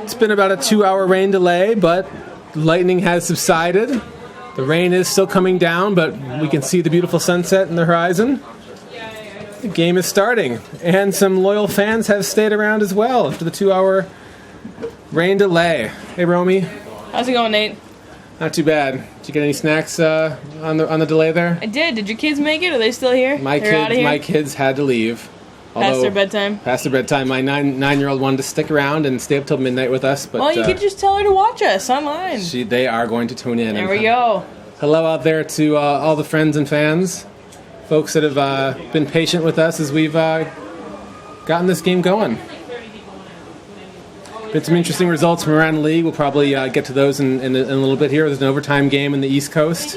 It's been about a 2-hour rain delay, but lightning has subsided. The rain is still coming down, but we can see the beautiful sunset in the horizon. The game is starting, and some loyal fans have stayed around as well after the 2-hour rain delay. Hey, Romy. How's it going, Nate? Not too bad. Did you get any snacks on the delay there? I did. Did your kids make it? Are they still here? My kids had to leave. Past their bedtime? Past their bedtime. My nine-year-old wanted to stick around and stay up till midnight with us. But, well, you could just tell her to watch us online. They are going to tune in. There we go. Hello out there to all the friends and fans, folks that have been patient with us as we've gotten this game going. Been some interesting results from around the league. We'll probably get to those in a little bit here. There's an overtime game in the East Coast.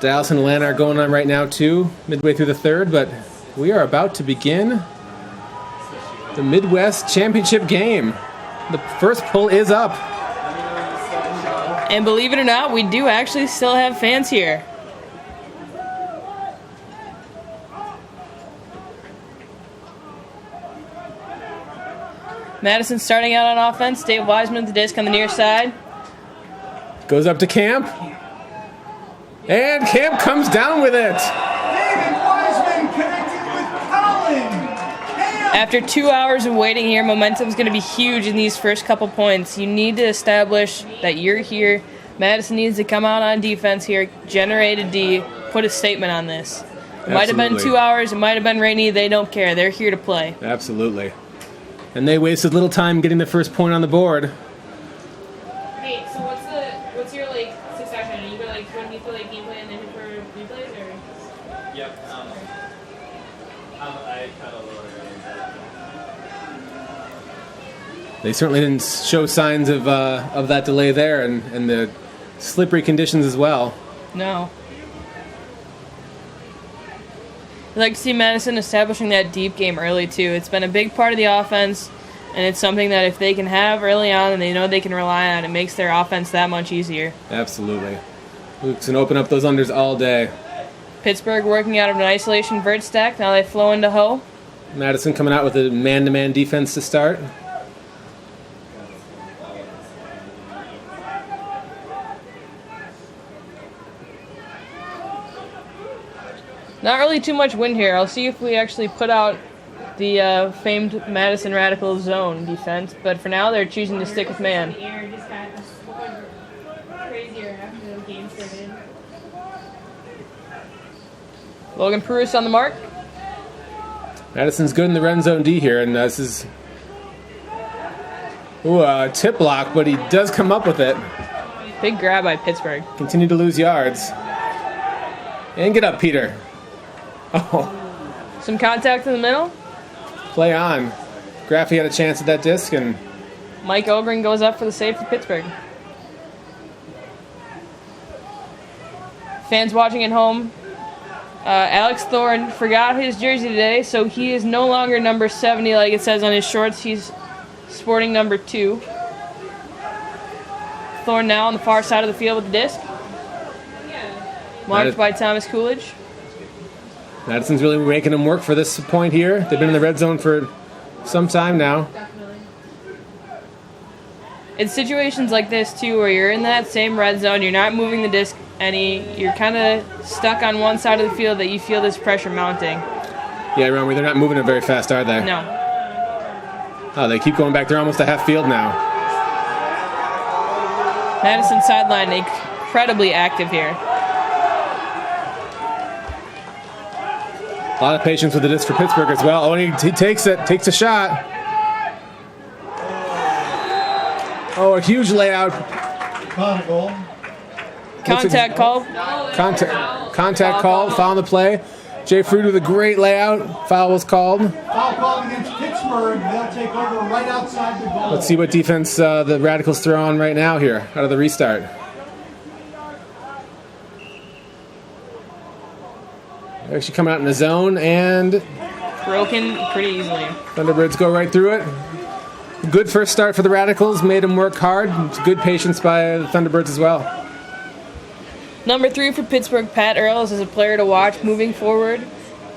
Dallas and Atlanta are going on right now, too, midway through the third, but we are about to begin the Midwest Championship game. The first pull is up. And believe it or not, we do actually still have fans here. Madison starting out on offense. Dave Wiseman with the disc on the near side. Goes up to Camp. And Camp comes down with it. David Wiseman connected with Colin. After 2 hours of waiting here, momentum's going to be huge in these first couple points. You need to establish that you're here. Madison needs to come out on defense here, generate a D, put a statement on this. It might have been 2 hours, it might have been rainy, they don't care. They're here to play. Absolutely. And they wasted little time getting the first point on the board. Hey, so what's your succession? Are you go when you feel like gameplay and then for replays or? Yep. I kind of lower it. They certainly didn't show signs of that delay there and the slippery conditions as well. No. I'd like to see Madison establishing that deep game early, too. It's been a big part of the offense, and it's something that if they can have early on and they know they can rely on, it makes their offense that much easier. Absolutely. Luke's going to open up those unders all day. Pittsburgh working out of an isolation vert stack. Now they flow into Ho. Madison coming out with a man-to-man defense to start. Not really too much wind here. I'll see if we actually put out the famed Madison Radical zone defense, but for now they're choosing to stick with man. The air just got crazier after the game started. Logan Pruitt on the mark. Madison's good in the red zone D here, and this is a tip block, but he does come up with it. Big grab by Pittsburgh. Continue to lose yards. And get up, Peter. Oh. Some contact in the middle. Play on. Graffy had a chance at that disc, and Mike Ogren goes up for the save for Pittsburgh. Fans watching at home. Alex Thorne forgot his jersey today, so he is no longer number 70 like it says on his shorts. He's sporting number 2. Thorne now on the far side of the field with the disc. Marked by Thomas Coolidge. Madison's really making them work for this point here. They've been in the red zone for some time now. It's situations like this, too, where you're in that same red zone, you're not moving the disc any, you're kind of stuck on one side of the field that you feel this pressure mounting. Yeah, remember, they're not moving it very fast, are they? No. Oh, they keep going back. They're almost at half field now. Madison sideline incredibly active here. A lot of patience with the disc for Pittsburgh as well. Oh, and he takes it, takes a shot. Oh, a huge layout. Contact call. Contact called. Foul on the play. Jay Fruit with a great layout. Foul was called. Foul called against Pittsburgh. They'll take over right outside the goal. Let's see what defense the Radicals throw on right now here out of the restart. They're actually coming out in the zone and Broken pretty easily. Thunderbirds go right through it. Good first start for the Radicals. Made them work hard. It's good patience by the Thunderbirds as well. Number 3 for Pittsburgh, Pat Earls, is a player to watch moving forward.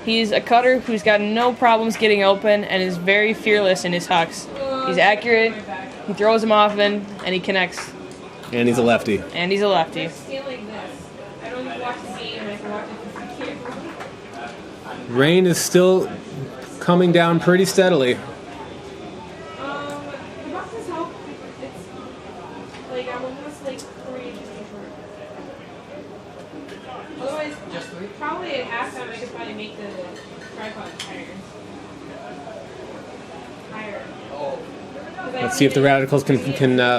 He's a cutter who's got no problems getting open and is very fearless in his hucks. He's accurate. He throws them often, and he connects. And he's a lefty. And he's a lefty. Stand like this. I don't even watch the game. I can watch it from the camera. Rain is still coming down pretty steadily. The boxes help. It's like I'm almost like 3 inches short. Otherwise, probably at halftime I could probably make the tripod higher. Let's see if the Radicals can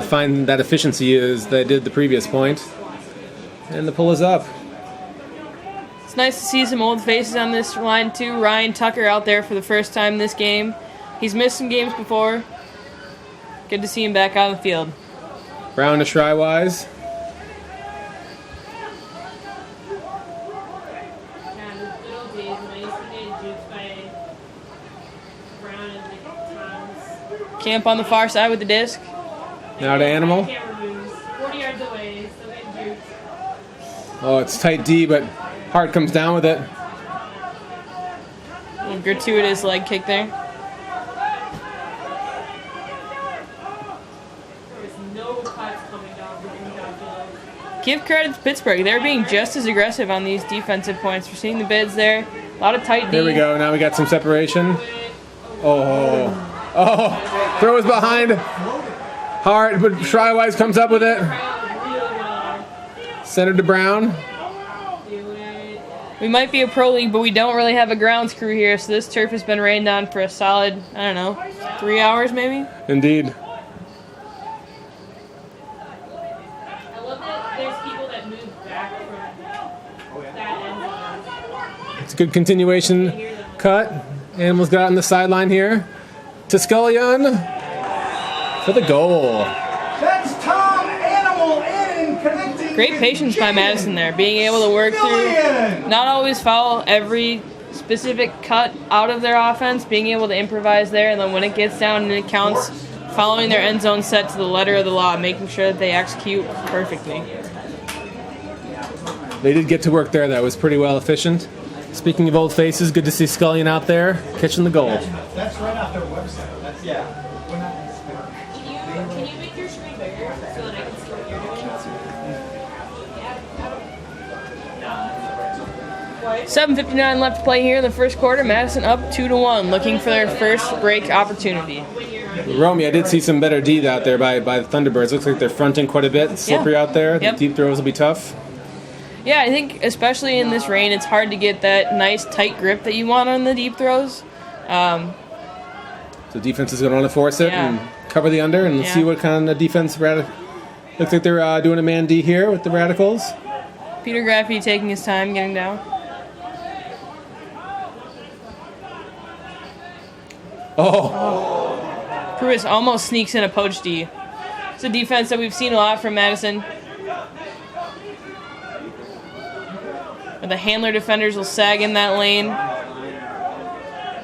find that efficiency as they did the previous point. And the pull is up. It's nice to see some old faces on this line, too. Ryan Tucker out there for the first time this game. He's missed some games before. Good to see him back on the field. Brown to Shrywise. Yeah, the good old days when I used to get juked by Brown and like Tom's. Camp on the far side with the disc. Now to Animal. Camera moves. 40 yards away, still getting juked. Oh, it's tight D, but Hart comes down with it. A little gratuitous leg kick there. There was no cuts coming down downfield. Give credit to Pittsburgh. They're being just as aggressive on these defensive points. We're seeing the bids there. A lot of tight D. There we go. Now we got some separation. Oh. Oh. Throw is behind Hart, but Shrywise comes up with it. Center to Brown. We might be a pro league, but we don't really have a grounds crew here, so this turf has been rained on for a solid, I don't know, 3 hours maybe? Indeed. I love that there's people that move back from that end. It's a good continuation cut. Animal's got it on the sideline here. To Scullion for the goal. That's Tom Animal in connecting. Great patience by Madison there, being able to work through, not always follow every specific cut out of their offense, being able to improvise there, and then when it gets down and it counts, following their end zone set to the letter of the law, making sure that they execute perfectly. They did get to work there. That was pretty well efficient. Speaking of old faces, good to see Scullion out there catching the goal. That's right off their website. That's We're not gonna spend. Can you make your screen bigger so that I can see what you're doing? 7:59 left to play here in the first quarter. Madison up 2-1, looking for their first break opportunity. Romy, I did see some better D out there by the Thunderbirds. Looks like they're fronting quite a bit. It's slippery out there. Yep. The deep throws will be tough. Yeah, I think especially in this rain, it's hard to get that nice tight grip that you want on the deep throws. So defense is going to want to force it Yeah. and cover the under, and Yeah. see what kind of defense. Looks like they're doing a man D here with the Radicals. Peter Graffey taking his time getting down. Oh, Pruitt almost sneaks in a poach D. It's a defense that we've seen a lot from Madison. But the handler defenders will sag in that lane.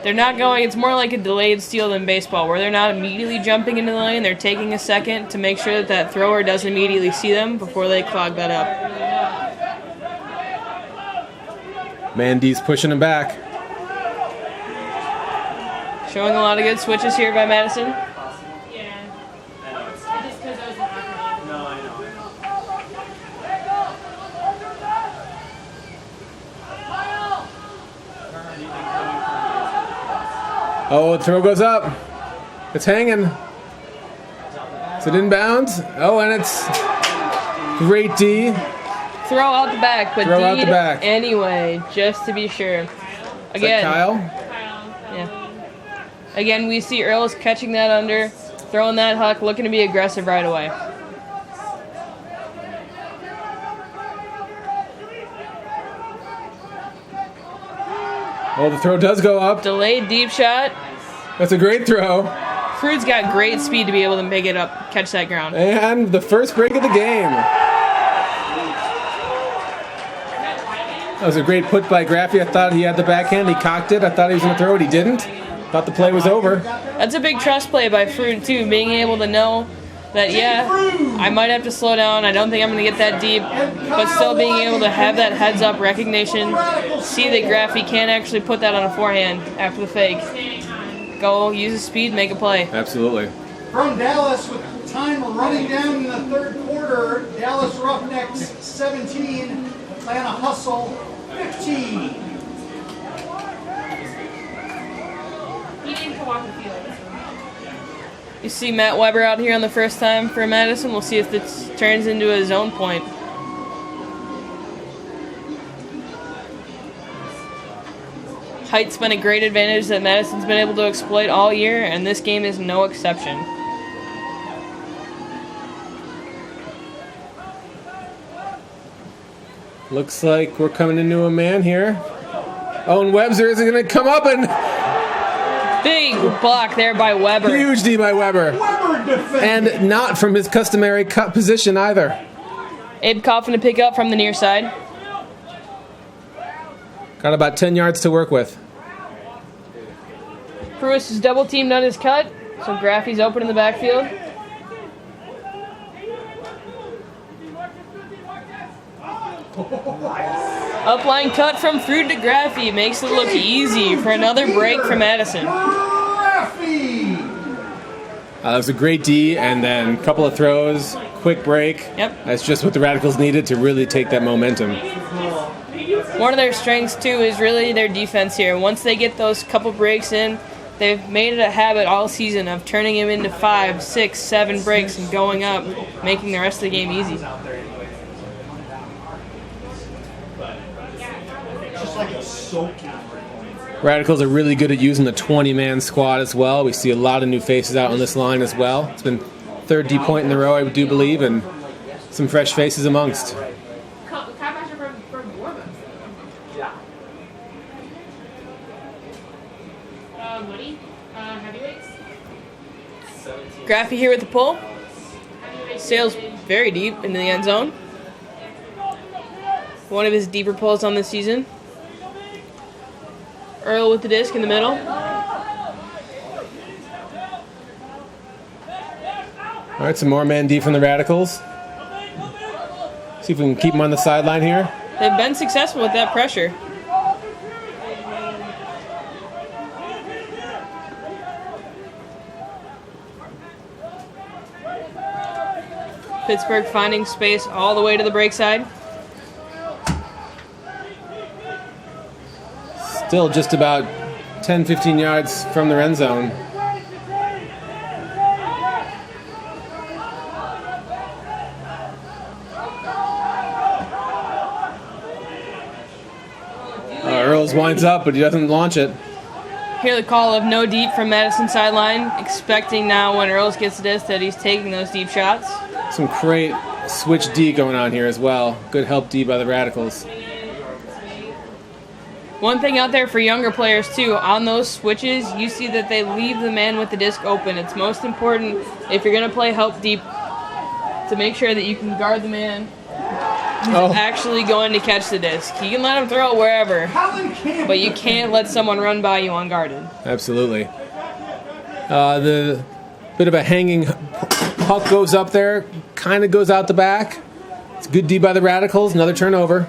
They're not going, it's more like a delayed steal than baseball, where they're not immediately jumping into the lane. They're taking a second to make sure that that thrower doesn't immediately see them before they clog that up. Mandy's pushing him back. Showing a lot of good switches here by Madison. Yeah. Just because I was an acronym. No, I know. Oh, the throw goes up. It's hanging. Is it inbounds? Oh, and it's great D. Throw out the back, but Throw out the D back. anyway, just to be sure. Is Again, that Kyle? yeah. Again, we see Earls catching that under, throwing that huck, looking to be aggressive right away. Oh, the throw does go up. Delayed deep shot. That's a great throw. Prude's got great speed to be able to make it up, catch that ground. And the first break of the game. That was a great put by Graffey. I thought he had the backhand. He cocked it. I thought he was going to throw it. He didn't. Thought the play was over. That's a big trust play by Frude, too, being able to know that, yeah, I might have to slow down. I don't think I'm going to get that deep, but still being able to have that heads-up recognition, see that Graffey can't actually put that on a forehand after the fake. Go, use his speed, make a play. Absolutely. From Dallas with time running down in the third quarter, Dallas Roughnecks 17, Atlanta Hustle 15. He didn't come off the field. You see Matt Weber out here on the first time for Madison. We'll see if this turns into a zone point. Height's been a great advantage that Madison's been able to exploit all year, and this game is no exception. Looks like we're coming into a man here. Owen Webster is going to come up and Big block there by Weber. huge D by Weber. Weber defending. And not from his customary cut position either. Abe Coffin to pick up from the near side. Got about 10 yards to work with. Pruitt is double teamed on his cut, so Graffy's open in the backfield. Upline cut from Fruit to Graffy makes it look easy for another break for Madison. Raffy. That was a great D, and then a couple of throws, quick break. Yep. That's just what the Radicals needed to really take that momentum. One of their strengths, too, is really their defense here. Once they get those couple breaks in, they've made it a habit all season of turning him into 5, 6, 7 breaks and going up, making the rest of the game easy. Just like a soaking. Radicals are really good at using the 20-man squad as well. We see a lot of new faces out on this line as well. It's been third D point in a row, I do believe, and some fresh faces amongst. Cowboys are from Warman. Yeah. Money? Heavyweights? 17. Graffy here with the pull. Heavyweights. Sails very deep into the end zone. One of his deeper pulls on this season. Earl with the disc in the middle. All right, some more man D from the Radicals. See if we can keep them on the sideline here. They've been successful with that pressure. Pittsburgh finding space all the way to the break side. Still just about 10, 15 yards from the end zone. Earls winds up, but he doesn't launch it. Hear the call of no deep from Madison sideline, expecting now when Earls gets this that he's taking those deep shots. Some great switch D going on here as well. Good help D by the Radicals. One thing out there for younger players too, on those switches, you see that they leave the man with the disc open. It's most important if you're going to play help deep to make sure that you can guard the man who's actually going to catch the disc. You can let him throw it wherever, but you can't let someone run by you unguarded. Absolutely. The bit of a hanging puck goes up there, kind of goes out the back. It's good D by the Radicals, another turnover.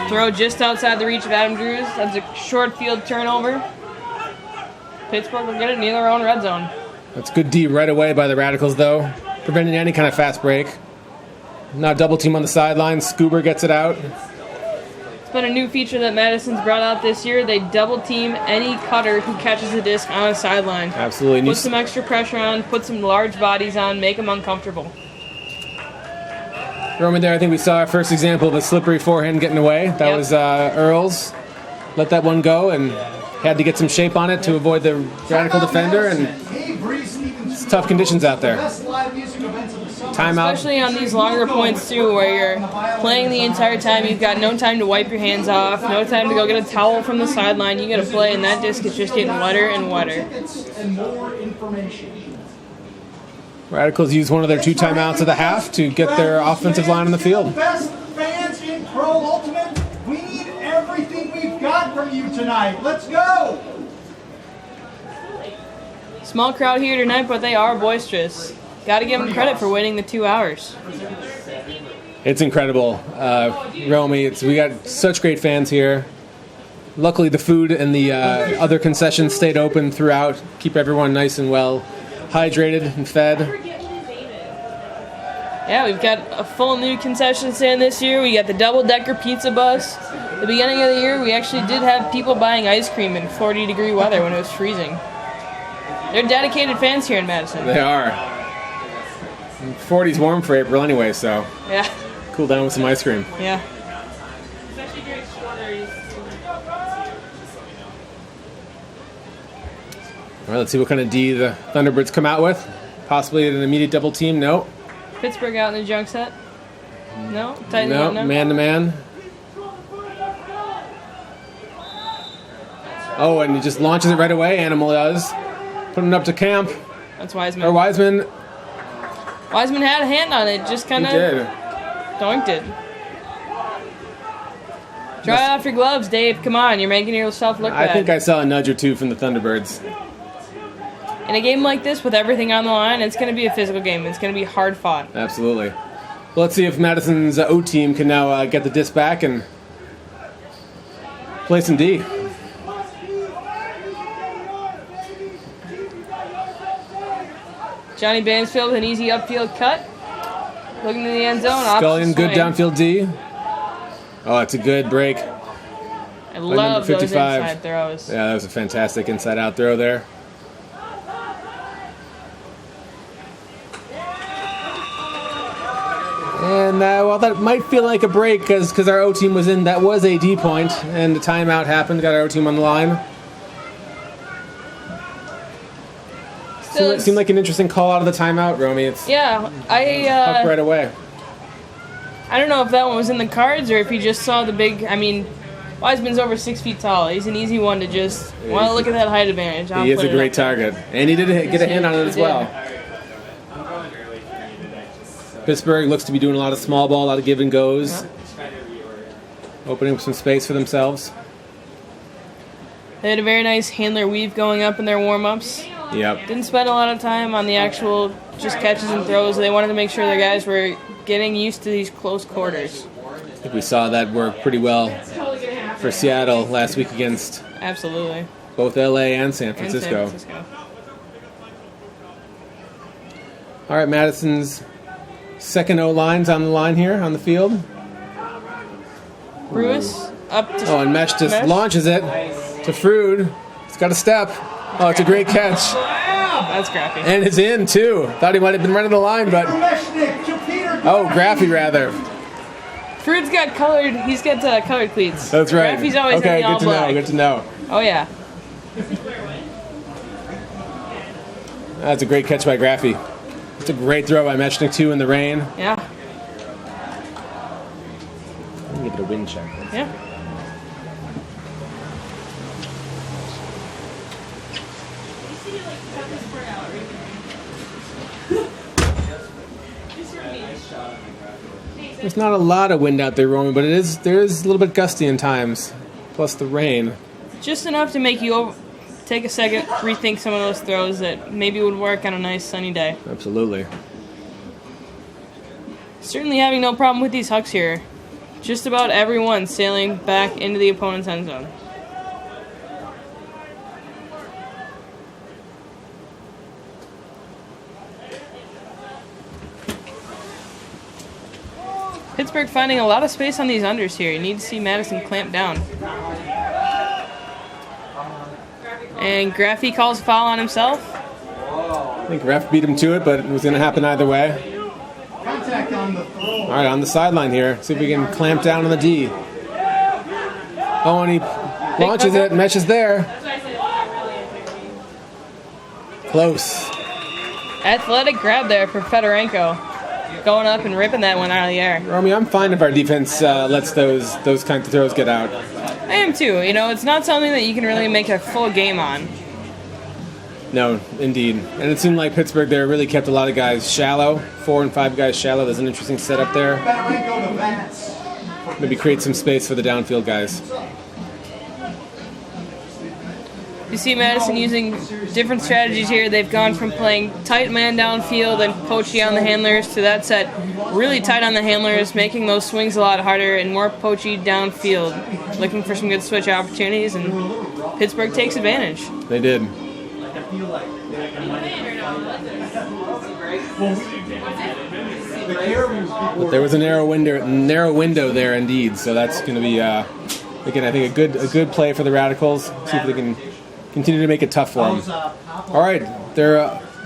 Throw just outside the reach of Adam Drews. That's a short field turnover. Pittsburgh will get it near their own red zone. That's good D right away by the Radicals, though, preventing any kind of fast break. Now double team on the sideline. Scuba gets it out. It's been a new feature that Madison's brought out this year. They double team any cutter who catches the disc on a sideline. Absolutely. Put some extra pressure on, put some large bodies on, make them uncomfortable. Roman there, I think we saw our first example of a slippery forehand getting away. That was Earls. Let that one go and had to get some shape on it to avoid the Radical defender, and it's tough conditions out there. Timeout. Especially on these longer points too, where you're playing the entire time. You've got no time to wipe your hands off, no time to go get a towel from the sideline. You got to play, and that disc is just getting wetter and wetter. Radicals use one of their 2 timeouts of the half to get their offensive line on the field. Best fans in Pro Ultimate, we need everything we've got from you tonight. Let's go! Small crowd here tonight, but they are boisterous. Got to give them credit for waiting the 2 hours. It's incredible, Romy. We got such great fans here. Luckily, the food and the other concessions stayed open throughout. Keep everyone nice and well hydrated and fed. Yeah, we've got a full new concession stand this year. We got the double-decker pizza bus. The beginning of the year, we actually did have people buying ice cream in 40-degree weather when it was freezing. They're dedicated fans here in Madison. They are. 40's warm for April anyway, so Yeah, cool down with some ice cream. yeah. Especially during shorter. All right, let's see what kind of D the Thunderbirds come out with. Possibly an immediate double team. No. Pittsburgh out in the junk set. No? Tighten No. up now? Man to man. Oh, and he just launches it right away. Animal does. Putting it up to camp. That's Wiseman. Or Wiseman. Wiseman had a hand on it, just He kind of did. doinked it. Dry off your gloves, Dave. Come on, you're making yourself look bad. I think I saw a nudge or two from the Thunderbirds. In a game like this, with everything on the line, it's going to be a physical game. It's going to be hard fought. Absolutely. Well, let's see if Madison's O team can now get the disc back and play some D. Johnny Bansfield with an easy upfield cut. Looking to the end zone. Scullion, opposite good swing. downfield D. Oh, that's a good break. I love number those 55. inside throws. Yeah, that was a fantastic inside-out throw there. And well, that might feel like a break because our O team was in. That was a D point, and the timeout happened. Got our O team on the line. Still, Seemed like an interesting call out of the timeout, Romy. It's yeah, up I right away. don't know if that one was in the cards or if he just saw the big. I mean, Wiseman's over 6 feet tall. He's an easy one to just want to look at that height advantage. I'll He is put a it great up there. target, and he did get a hand on it as He did. well. Pittsburgh looks to be doing a lot of small ball, a lot of give and goes, opening up some space for themselves. They had a very nice handler weave going up in their warm-ups. Yep. Didn't spend a lot of time on the actual just catches and throws. They wanted to make sure their guys were getting used to these close quarters. I think we saw that work pretty well for Seattle last week against Absolutely. both LA and San And Francisco. San Francisco. All right, Madison's second O-line's on the line here on the field. Bruce up to Oh, and Mesh just Mesh. launches it to Frood. He's got a step. Oh, it's a great catch. That's crappy. And it's in, too. Thought he might have been running the line, but... Meshnik to Peter. Oh, Graffy, rather. Frood's got colored. He's got colored cleats. That's right. Graffy's always okay, in the all good to black. know, good to know. Oh yeah. That's a great catch by Graffy. It's a great throw by Mechnik, too, in the rain. Yeah. Let me give it a wind check. Yeah. There's not a lot of wind out there, Roman, but there is a little bit gusty in times, plus the rain. Just enough to make you take a second, rethink some of those throws that maybe would work on a nice sunny day. Absolutely. Certainly having no problem with these hucks here. Just about everyone sailing back into the opponent's end zone. Pittsburgh finding a lot of space on these unders here. You need to see Madison clamp down. And Graffy calls a foul on himself. I think ref beat him to it, but it was going to happen either way. Contact on the throw. All right, on the sideline here. See if we can clamp down on the D. Oh, and he launches it. Mesh is there. Close. Athletic grab there for Fedorenko. Going up and ripping that one out of the air. Romy, I'm fine if our defense lets those kinds of throws get out. I am too. You know, it's not something that you can really make a full game on. No, indeed. And it seemed like Pittsburgh there really kept a lot of guys shallow. 4 and 5 guys shallow. There's an interesting setup there. Fedorenko to Vance. Maybe create some space for the downfield guys. You see Madison using different strategies here. They've gone from playing tight man downfield and poachy on the handlers to that set really tight on the handlers, making those swings a lot harder and more poachy downfield, looking for some good switch opportunities, and Pittsburgh takes advantage. They did. But there was a narrow window there indeed, so that's going to be again, I think a good play for the Radicals. See if they can continue to make it tough for them. All right, they're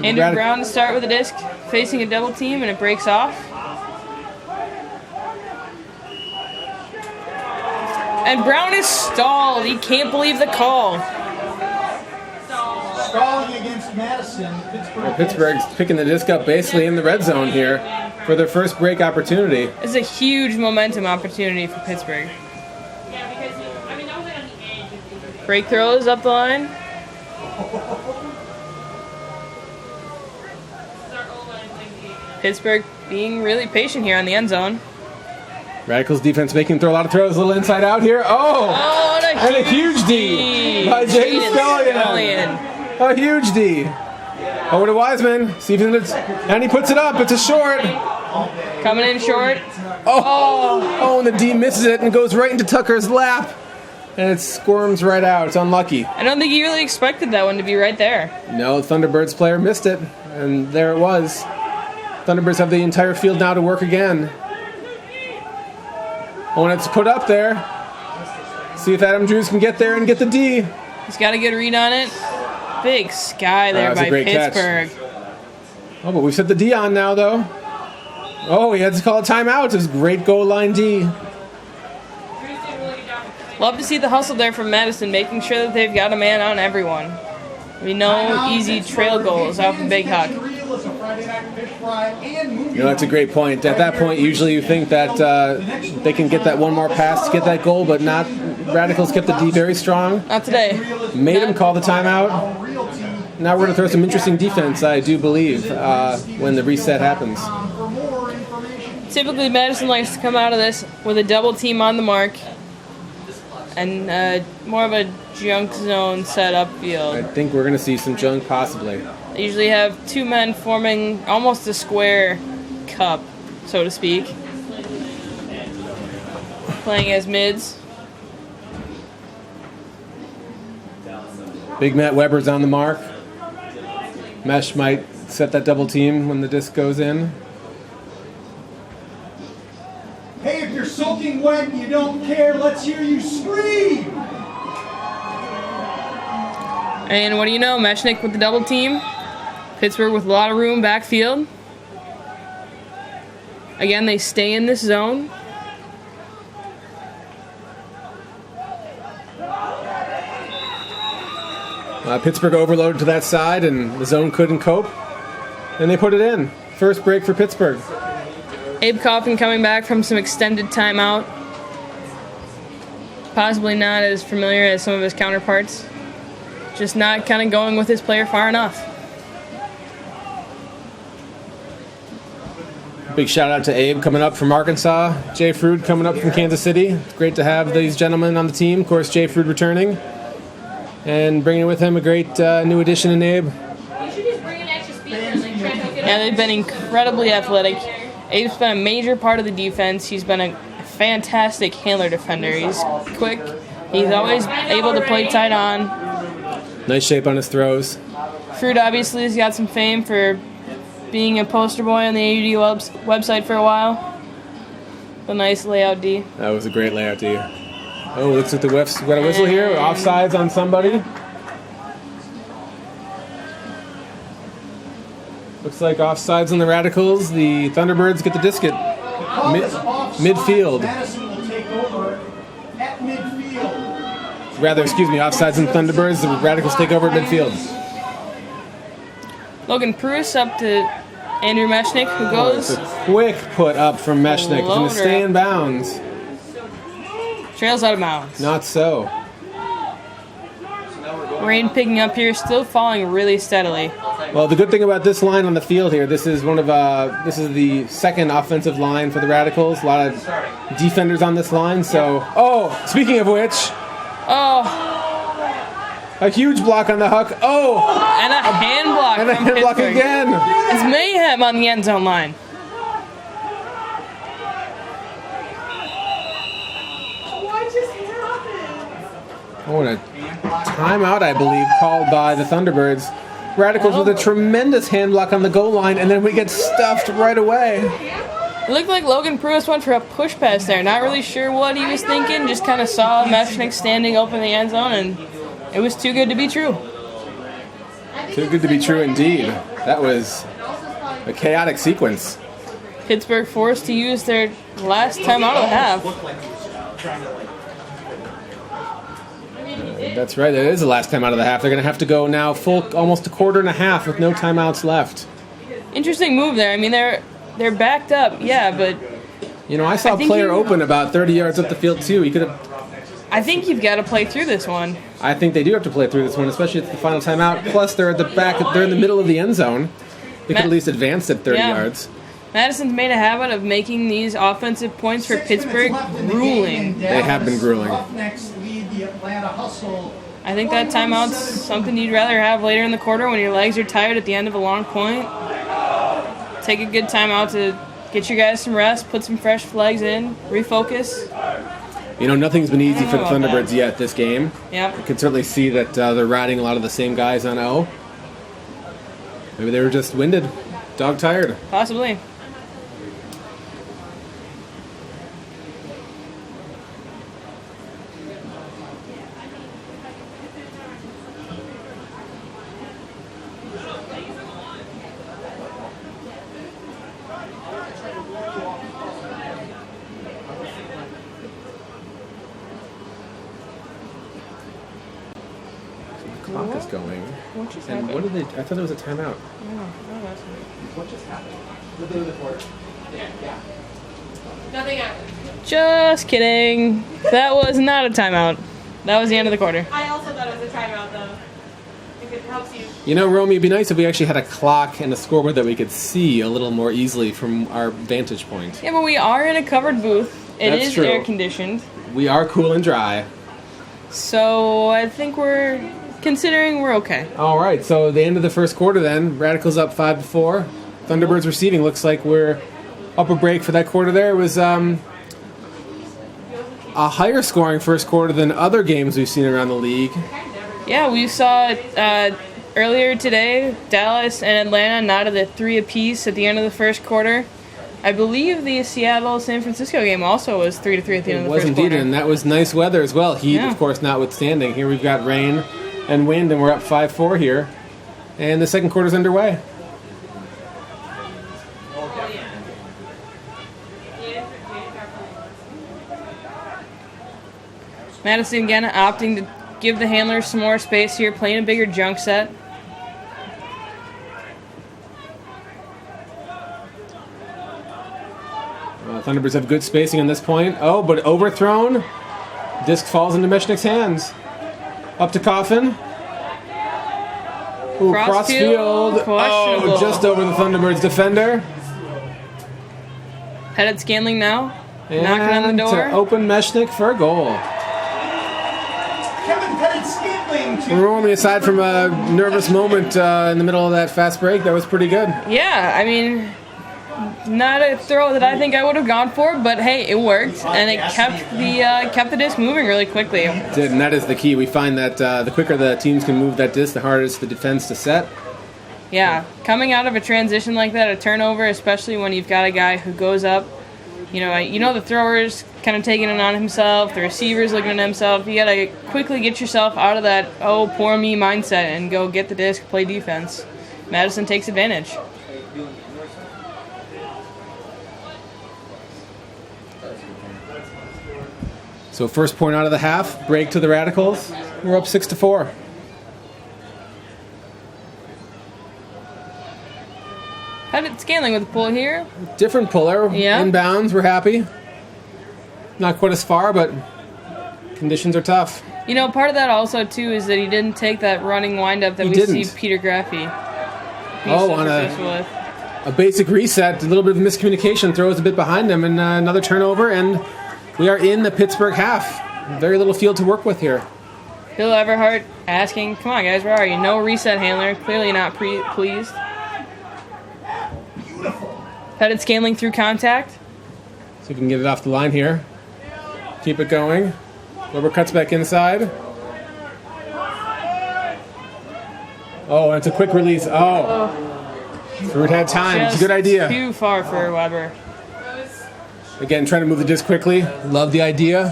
Andrew Brown to start with a disc, facing a double team, and it breaks off. And Brown is stalled. He can't believe the call. Stalling against Madison. Pittsburgh's picking the disc up basically in the red zone here for their first break opportunity. It's a huge momentum opportunity for Pittsburgh. Yeah, because that was like on the edge of the Break throws up the line. Our O-line playing the game. Pittsburgh being really patient here on the end zone. Radicals defense making him throw a lot of throws, a little inside out here. Oh, and a huge D by Jaden Scullion. A huge D. Over to Wiseman. See if it's, and he puts it up. It's a short. Coming in short. Oh, and the D misses it and goes right into Tucker's lap. And it squirms right out. It's unlucky. I don't think he really expected that one to be right there. No, Thunderbirds player missed it. And there it was. Thunderbirds have the entire field now to work again. Oh, and it's put up there. See if Adam Drews can get there and get the D. He's got a good read on it. Big sky there by Pittsburgh. Oh, but we've set the D on now, though. Oh, he had to call a timeout. It was great goal line D. Love to see the hustle there from Madison, making sure that they've got a man on everyone. No easy trail goals out from Big Huck. You know, that's a great point. At that point, usually you think that they can get that one more pass to get that goal, but not. Radicals kept the D very strong. Not today. Made him call the timeout. Now we're going to throw some interesting defense, I do believe, when the reset happens. Typically, Madison likes to come out of this with a double team on the mark and more of a junk zone set up field. I think we're going to see some junk possibly. They usually have two men forming almost a square cup, so to speak, playing as mids. Big Matt Weber's on the mark. Mesh might set that double team when the disc goes in. Hey, if you're soaking wet and you don't care, let's hear you scream! And what do you know, Meshnick with the double team. Pittsburgh with a lot of room backfield. Again, they stay in this zone. Pittsburgh overloaded to that side, and the zone couldn't cope. And they put it in. First break for Pittsburgh. Abe Coffin coming back from some extended timeout. Possibly not as familiar as some of his counterparts. Just not kind of going with his player far enough. Big shout out to Abe coming up from Arkansas. Jay Frood coming up from Kansas City. It's great to have these gentlemen on the team. Of course, Jay Frood returning. And bringing with him a great new addition in Abe. You should just bring an extra speaker and like try to hook it up. Yeah, they've been incredibly athletic. Abe's been a major part of the defense. He's been a fantastic handler defender. He's quick. He's always able to play tight on. Nice shape on his throws. Frood obviously has got some fame for being a poster boy on the AUD website for a while. The nice layout D. That was a great layout D. Oh, looks like the ref's got a whistle here. Offsides on somebody. Looks like offsides on the Radicals. The Thunderbirds get the disc at midfield. Madison will take over at midfield. Rather, excuse me, offsides on Thunderbirds. The Radicals take over at midfield. Logan Pruitt up to Andrew Meshnick, who goes. It's a quick put up from Meshnick. He's going to stay in bounds. Trails out of bounds. Not so. Rain picking up here, still falling really steadily. Well, the good thing about this line on the field here, this is the second offensive line for the Radicals. A lot of defenders on this line. So, speaking of which, A huge block on the Huck. Oh! And a hand block And a from hand block Pittsburgh. again. It's mayhem on the end zone line. What just happened? Oh, and a timeout, I believe, called by the Thunderbirds. Radicals with a tremendous hand block on the goal line, and then we get stuffed right away. It looked like Logan Pruitt went for a push pass there. Not really sure what he was thinking. Just kind of saw Meshnik standing open in the end zone, and it was too good to be true. Too good to be true indeed. That was a chaotic sequence. Pittsburgh forced to use their last timeout of the half. That's right, that is the last time out of the half. They're going to have to go now full, almost a quarter and a half with no timeouts left. Interesting move there. I mean, they're backed up, yeah, but You know, I saw a think player you- open about 30 yards up the field too. He could have. I think you've got to play through this one. I think they do have to play through this one, especially at the final timeout. Plus, they're at the back. They're in the middle of the end zone. They could at least advance at 30 Yeah. yards. Madison's made a habit of making these offensive points for 6 minutes Pittsburgh left in the game, grueling. and They have been Dallas grueling. Roughnecks lead the Atlanta Hustle. I think that timeout's something you'd rather have later in the quarter when your legs are tired at the end of a long point. Take a good timeout to get your guys some rest, put some fresh legs in, refocus. You know, nothing's been easy for the I don't know about Thunderbirds yet this game. Yep. You can certainly see that they're riding a lot of the same guys on O. Maybe they were just winded, dog tired. Possibly. The clock is going. What just And happened? what did they? I thought it was a timeout. What just happened? The day before. Nothing happened. Just kidding. That was not a timeout. That was the end of the quarter. I also thought it was a timeout, though. If it helps you. You know, Romy, it'd be nice if we actually had a clock and a scoreboard that we could see a little more easily from our vantage point. Yeah, but we are in a covered booth. It That's is true. air conditioned. We are cool and dry. So I think we're considering we're okay. All right, so the end of the first quarter then. Radicals up 5-4. Thunderbirds receiving. Looks like we're up a break for that quarter there. It was a higher scoring first quarter than other games we've seen around the league. Yeah, we saw earlier today, Dallas and Atlanta knotted at 3 apiece at the end of the first quarter. I believe the Seattle-San Francisco game also was 3-3 at the end It of the was first indeed, quarter. and that was nice weather as well. Heat, Yeah. of course, notwithstanding. Here we've got rain and wind, and we're up 5-4 here. And the second quarter's underway. Madison again opting to give the handlers some more space here, playing a bigger junk set. Thunderbirds have good spacing on this point. Oh, but overthrown. Disc falls into Meshnik's hands. Up to Coffin. Ooh, Crossfield, crossfield. questionable. Oh, just over the Thunderbirds defender. Headed Scanling now, knocking on And the door. to open Meshnik for a goal. Kevin Pettit-Scantling to Romy, aside from a nervous moment in the middle of that fast break, that was pretty good. Yeah, I mean, not a throw that I think I would have gone for, but hey, it worked, and it kept the disc moving really quickly. Did, and that is the key. We find that the quicker the teams can move that disc, the harder it's the defense to set. Yeah, coming out of a transition like that, a turnover, especially when you've got a guy who goes up, you know the thrower's kind of taking it on himself, the receiver's looking at himself. You got to quickly get yourself out of that, oh, poor me mindset and go get the disc, play defense. Madison takes advantage. So first point out of the half, break to the Radicals. We're up 6-4. Headed Scanling with the pull here. Different puller. Yeah. Inbounds, we're happy. Not quite as far, but conditions are tough. You know, part of that also, too, is that he didn't take that running windup that He we didn't. see Peter Graffey. Oh, on a basic reset, a little bit of miscommunication throws a bit behind him, and another turnover, and we are in the Pittsburgh half. Very little field to work with here. Bill Everhart asking, come on, guys, where are you? No reset handler. Clearly not pleased. Pettit scaling through contact. See if we can get it off the line here. Keep it going. Weber cuts back inside. Oh, and it's a quick release. Oh. Rude had time. It's a good idea. Too far for Weber. Again, trying to move the disc quickly. Love the idea.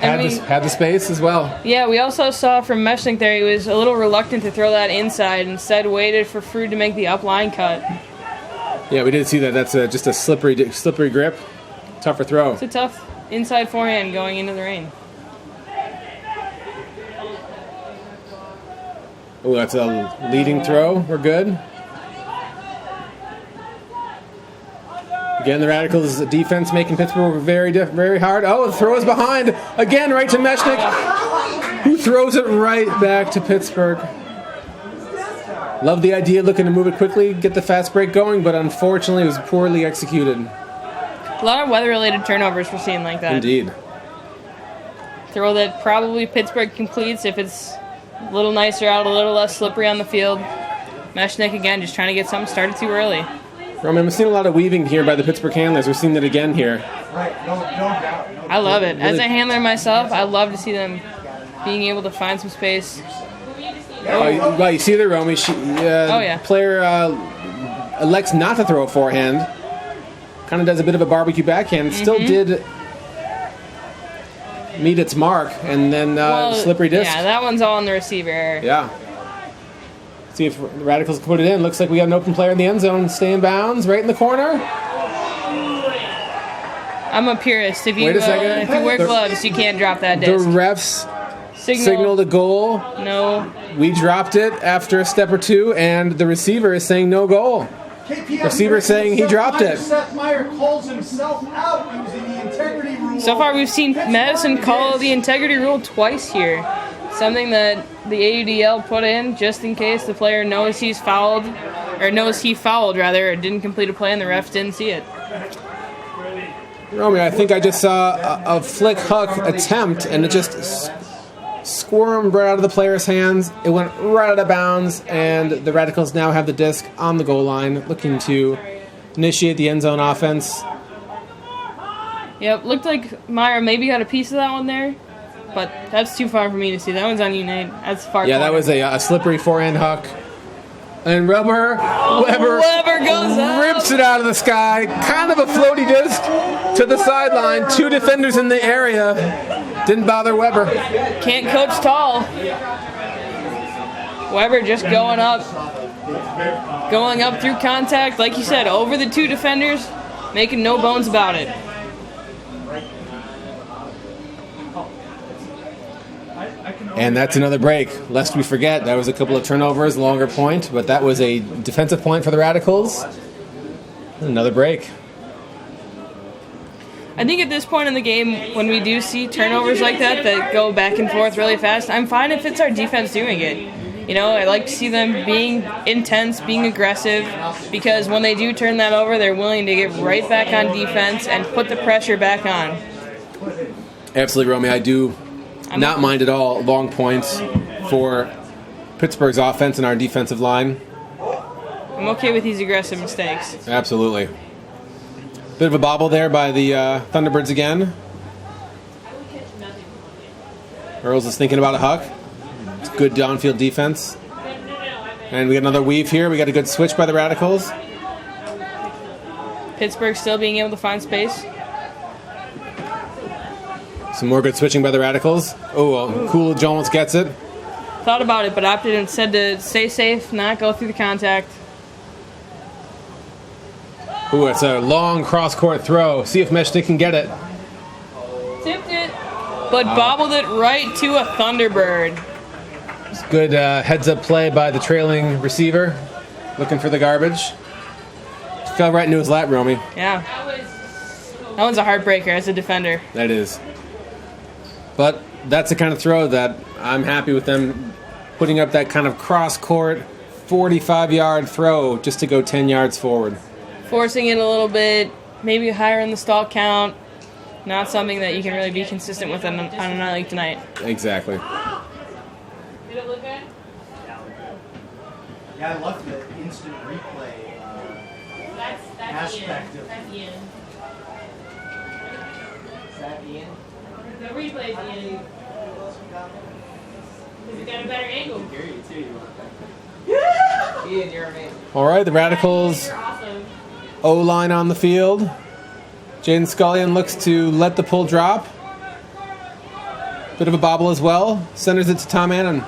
Had the space as well. Yeah, we also saw from Meshnik there, he was a little reluctant to throw that inside. Instead, waited for Frood to make the up line cut. Yeah, we did see that. That's just a slippery grip. Tougher throw. It's a tough inside forehand going into the rain. Oh, that's a leading throw. We're good. Again, the Radicals' defense making Pittsburgh very hard. Oh, the throw is behind. Again, right to Meshnik, who throws it right back to Pittsburgh. Love the idea, looking to move it quickly, get the fast break going, but unfortunately it was poorly executed. A lot of weather-related turnovers we're seeing like that. Indeed. Throw that probably Pittsburgh completes if it's a little nicer out, a little less slippery on the field. Meshnik again, just trying to get something started too early. Roman, we've seen a lot of weaving here by the Pittsburgh handlers. We've seen that again here. I love it. As a handler myself, I love to see them being able to find some space. Well, you see there, Romy. Player elects not to throw a forehand. Kind of does a bit of a barbecue backhand. Still did meet its mark, and then slippery disc. Yeah, that one's all on the receiver. Yeah. See if the Radicals can put it in. Looks like we got an open player in the end zone. Stay in bounds, right in the corner. I'm a purist. If you wear gloves, you can't drop that The disc. refs signaled a goal. No. We dropped it after a step or two, and the receiver is saying no goal. Receiver saying he dropped it. Seth Meyer calls himself out using the integrity rule. So far, we've seen Madison call the integrity rule twice here. Something that the AUDL put in just in case the player knows he fouled, or didn't complete a play and the ref didn't see it. Romy, I think I just saw a flick hook attempt, and it just squirmed right out of the player's hands. It went right out of bounds, and the Radicals now have the disc on the goal line, looking to initiate the end zone offense. Yep, looked like Meyer maybe got a piece of that one there, but that's too far for me to see. That one's on you, Nate. That's far. Yeah, that was a slippery forehand hook. And Weber goes up. rips it out of the sky. Kind of a floaty disc to the sideline. Two defenders in the area. Didn't bother Weber. Can't coach tall. Weber just going up through contact, like you said, over the two defenders, making no bones about it. And that's another break. Lest we forget, that was a couple of turnovers, longer point, but that was a defensive point for the Radicals. Another break. I think at this point in the game, when we do see turnovers like that go back and forth really fast, I'm fine if it's our defense doing it. You know, I like to see them being intense, being aggressive, because when they do turn that over, they're willing to get right back on defense and put the pressure back on. Absolutely, Romy. I do not mind at all long points for Pittsburgh's offense and our defensive line. I'm okay with these aggressive mistakes. Absolutely. Bit of a bobble there by the Thunderbirds again. Earls is thinking about a huck. It's good downfield defense. And we got another weave here. We got a good switch by the Radicals. Pittsburgh still being able to find space. Some more good switching by the Radicals. Oh, Coolidge almost gets it. Thought about it, but opted instead to stay safe, not go through the contact. Ooh, it's a long cross-court throw. See if Meshnik can get it. Tipped it, but bobbled it right to a Thunderbird. It's good heads-up play by the trailing receiver, looking for the garbage. Fell right into his lap, Romy. Yeah. That one's a heartbreaker as a defender. That is. But that's the kind of throw that I'm happy with them putting up that kind of cross-court, 45-yard throw just to go 10 yards forward. Forcing it a little bit, maybe higher in the stall count. not something that you can really be consistent with on a night like tonight. Exactly. Did it look good? Yeah, I love the instant replay. That's Aspect Ian. of- That's Ian. Is that Ian? The replay's Ian. Because he got a better angle. Hear you too. Ian, you're amazing. All right, the Radicals You're awesome. O-line on the field. Jaden Scullion looks to let the pull drop. Bit of a bobble as well. Centers it to Tom Annan.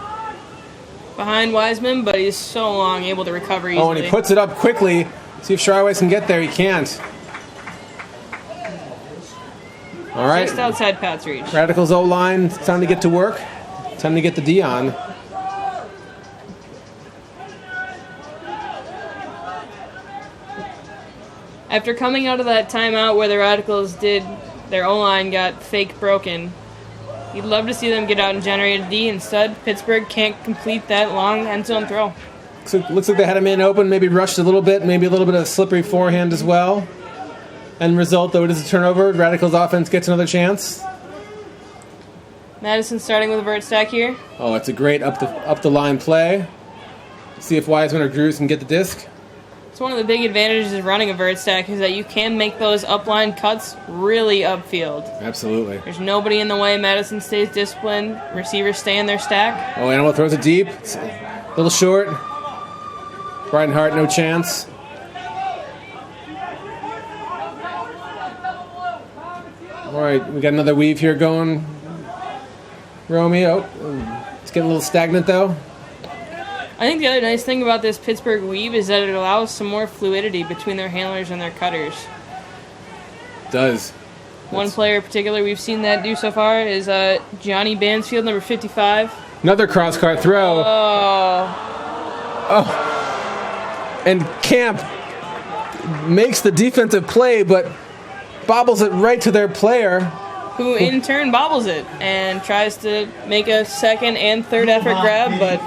Behind Wiseman, but he's so long, able to recover easily. Oh, and he puts it up quickly. See if Shryways can get there. He can't. All right. Just outside Pat's reach. Radicals O-line. It's time to get to work. Time to get the D on. After coming out of that timeout where the Radicals did their O-line got fake broken, you'd love to see them get out and generate a D. Instead, Pittsburgh can't complete that long end zone throw. Looks like they had him in open, maybe rushed a little bit, maybe a little bit of slippery forehand as well. End result, though, it is a turnover. Radicals offense gets another chance. Madison starting with a vert stack here. Oh, it's a great up the line play. See if Wiseman or Drews can get the disc. It's one of the big advantages of running a vert stack is that you can make those upline cuts really upfield. Absolutely. There's nobody in the way. Madison stays disciplined. Receivers stay in their stack. Oh, Animal throws it deep. It's a little short. Brighton Hart, no chance. All right, we got another weave here going. Romy, oh, it's getting a little stagnant though. I think the other nice thing about this Pittsburgh weave is that it allows some more fluidity between their handlers and their cutters. Does. One player in particular we've seen that do so far is Johnny Bansfield, number 55. Another cross-cart throw. Oh, And Camp makes the defensive play, but bobbles it right to their player. who in turn bobbles it and tries to make a second and third effort grab, but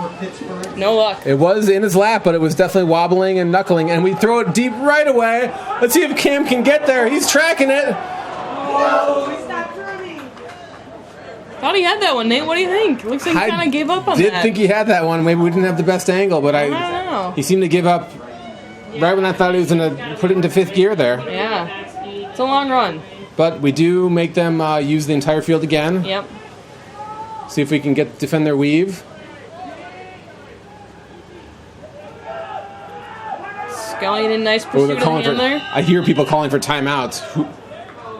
no luck. It was in his lap, but it was definitely wobbling and knuckling, and we throw it deep right away. Let's see if Cam can get there. He's tracking it. Thought he had that one, Nate. What do you think? Looks like he kind of gave up on that. Did think he had that one. Maybe we didn't have the best angle, but I don't know. he seemed to give up right when I thought he was going to put it into fifth gear there. Yeah. It's a long run. But we do make them use the entire field again. Yep. See if we can defend their weave. Scully in nice pursuit of the handler. I hear people calling for timeouts.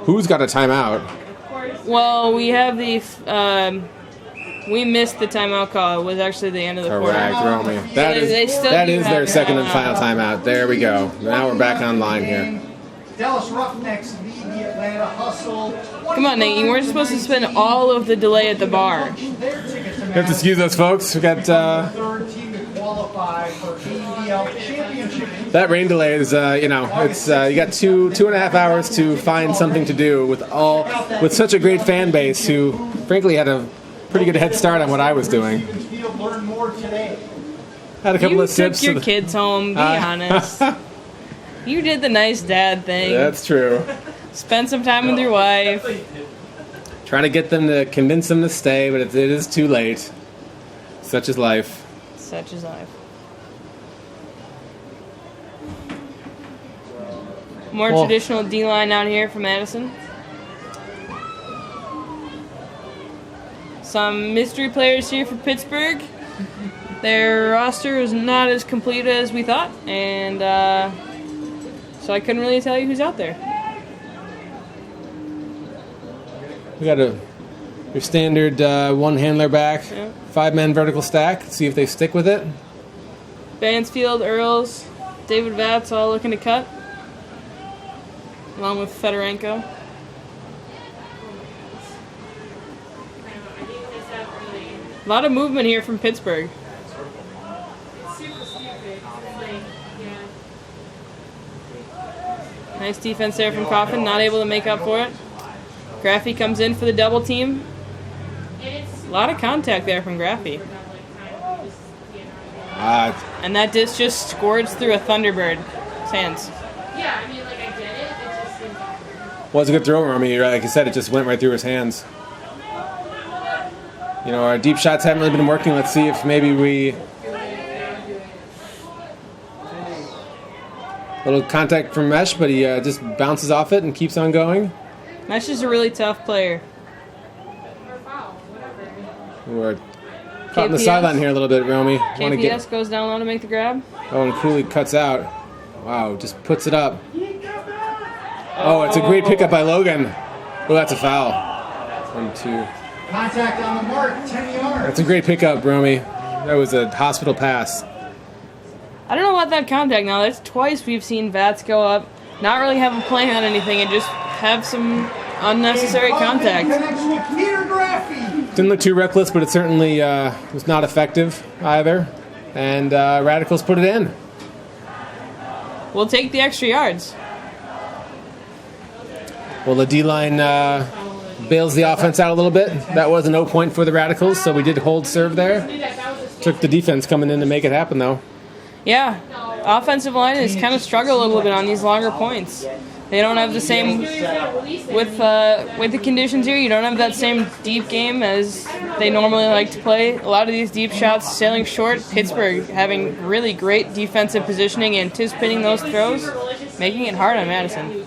Who's got a timeout? Well, we have the... we missed the timeout call. It was actually the end of the Correct, quarter. Romy. That They is still that do is have their the second and timeout. final timeout. There we go. Now we're back online here. Dallas Roughnecks lead the Atlanta Hustle. Come on, Nate. You weren't supposed to spend all of the delay at the bar. You have to excuse us, folks. We got third team to qualify for ABL Championship. that rain delay is it's you got two and a half hours to find something to do with such a great fan base who frankly had a pretty good head start on what I was doing. Learn more today. Had a couple You of took sips. your kids home. Be honest. You did the nice dad thing. That's true. Spend some time with your wife. Trying to get them to convince them to stay, but it is too late. Such is life. Such is life. More Well- traditional D-line out here from Madison. Some mystery players here for Pittsburgh. Their roster is not as complete as we thought, and so I couldn't really tell you who's out there. We got your standard one handler back, Yeah. 5-man vertical stack. See if they stick with it. Bansfield, Earls, David Vatz all looking to cut, along with Fedorenko. A lot of movement here from Pittsburgh. Super stupid. It's like, yeah. Nice defense there from Coffin, not able to make up for it. Graffy comes in for the double team. And it's A lot of contact there from Graffy. And that disc just scourged through a Thunderbird's hands. yeah, I mean, like, I get it. It just seems Was a good throw, Romy. Like you said, it just went right through his hands. You know, our deep shots haven't really been working. Let's see if maybe we... Little contact from Mesh, but he just bounces off it and keeps on going. Mesh is a really tough player. We're caught in the KPS. sideline here a little bit, Romy. KPS goes down low to make the grab. Oh, and Cooley cuts out. Wow, just puts it up. Oh, it's a great pickup by Logan. Oh, that's a foul. 1, 2. Contact on the mark, 10 yards. That's a great pickup, Romy. That was a hospital pass. I don't know about that contact now. That's twice we've seen Vats go up, not really have a plan on anything, and just have some unnecessary contact. Connects with Peter Graffy. Didn't look too reckless, but it certainly was not effective either. And Radicals put it in. We'll take the extra yards. Well, the D-line bails the offense out a little bit. That was a no point for the Radicals, so we did hold serve there. Took the defense coming in to make it happen, though. Yeah, offensive line has kind of struggled a little bit on these longer points. They don't have the same with the conditions here. You don't have that same deep game as they normally like to play. A lot of these deep shots sailing short. Pittsburgh having really great defensive positioning, anticipating those throws, making it hard on Madison.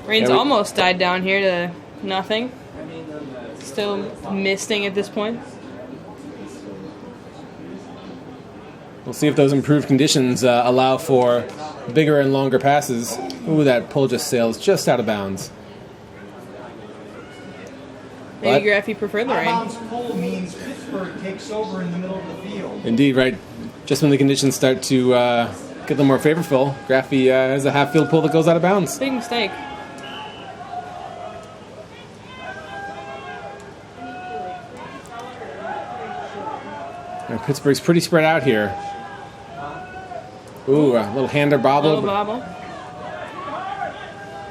Rain's almost died down here to nothing. Still misting at this point. We'll see if those improved conditions allow for bigger and longer passes. Ooh, that pull just sails just out of bounds. Maybe Graffy preferred the rain. Bounce pull means Pittsburgh takes over in the middle of the field. Indeed, right. Just when the conditions start to get a little more favorable, Graffy has a half-field pull that goes out of bounds. Big mistake. And Pittsburgh's pretty spread out here. Ooh, a little hander bobble. Little bobble.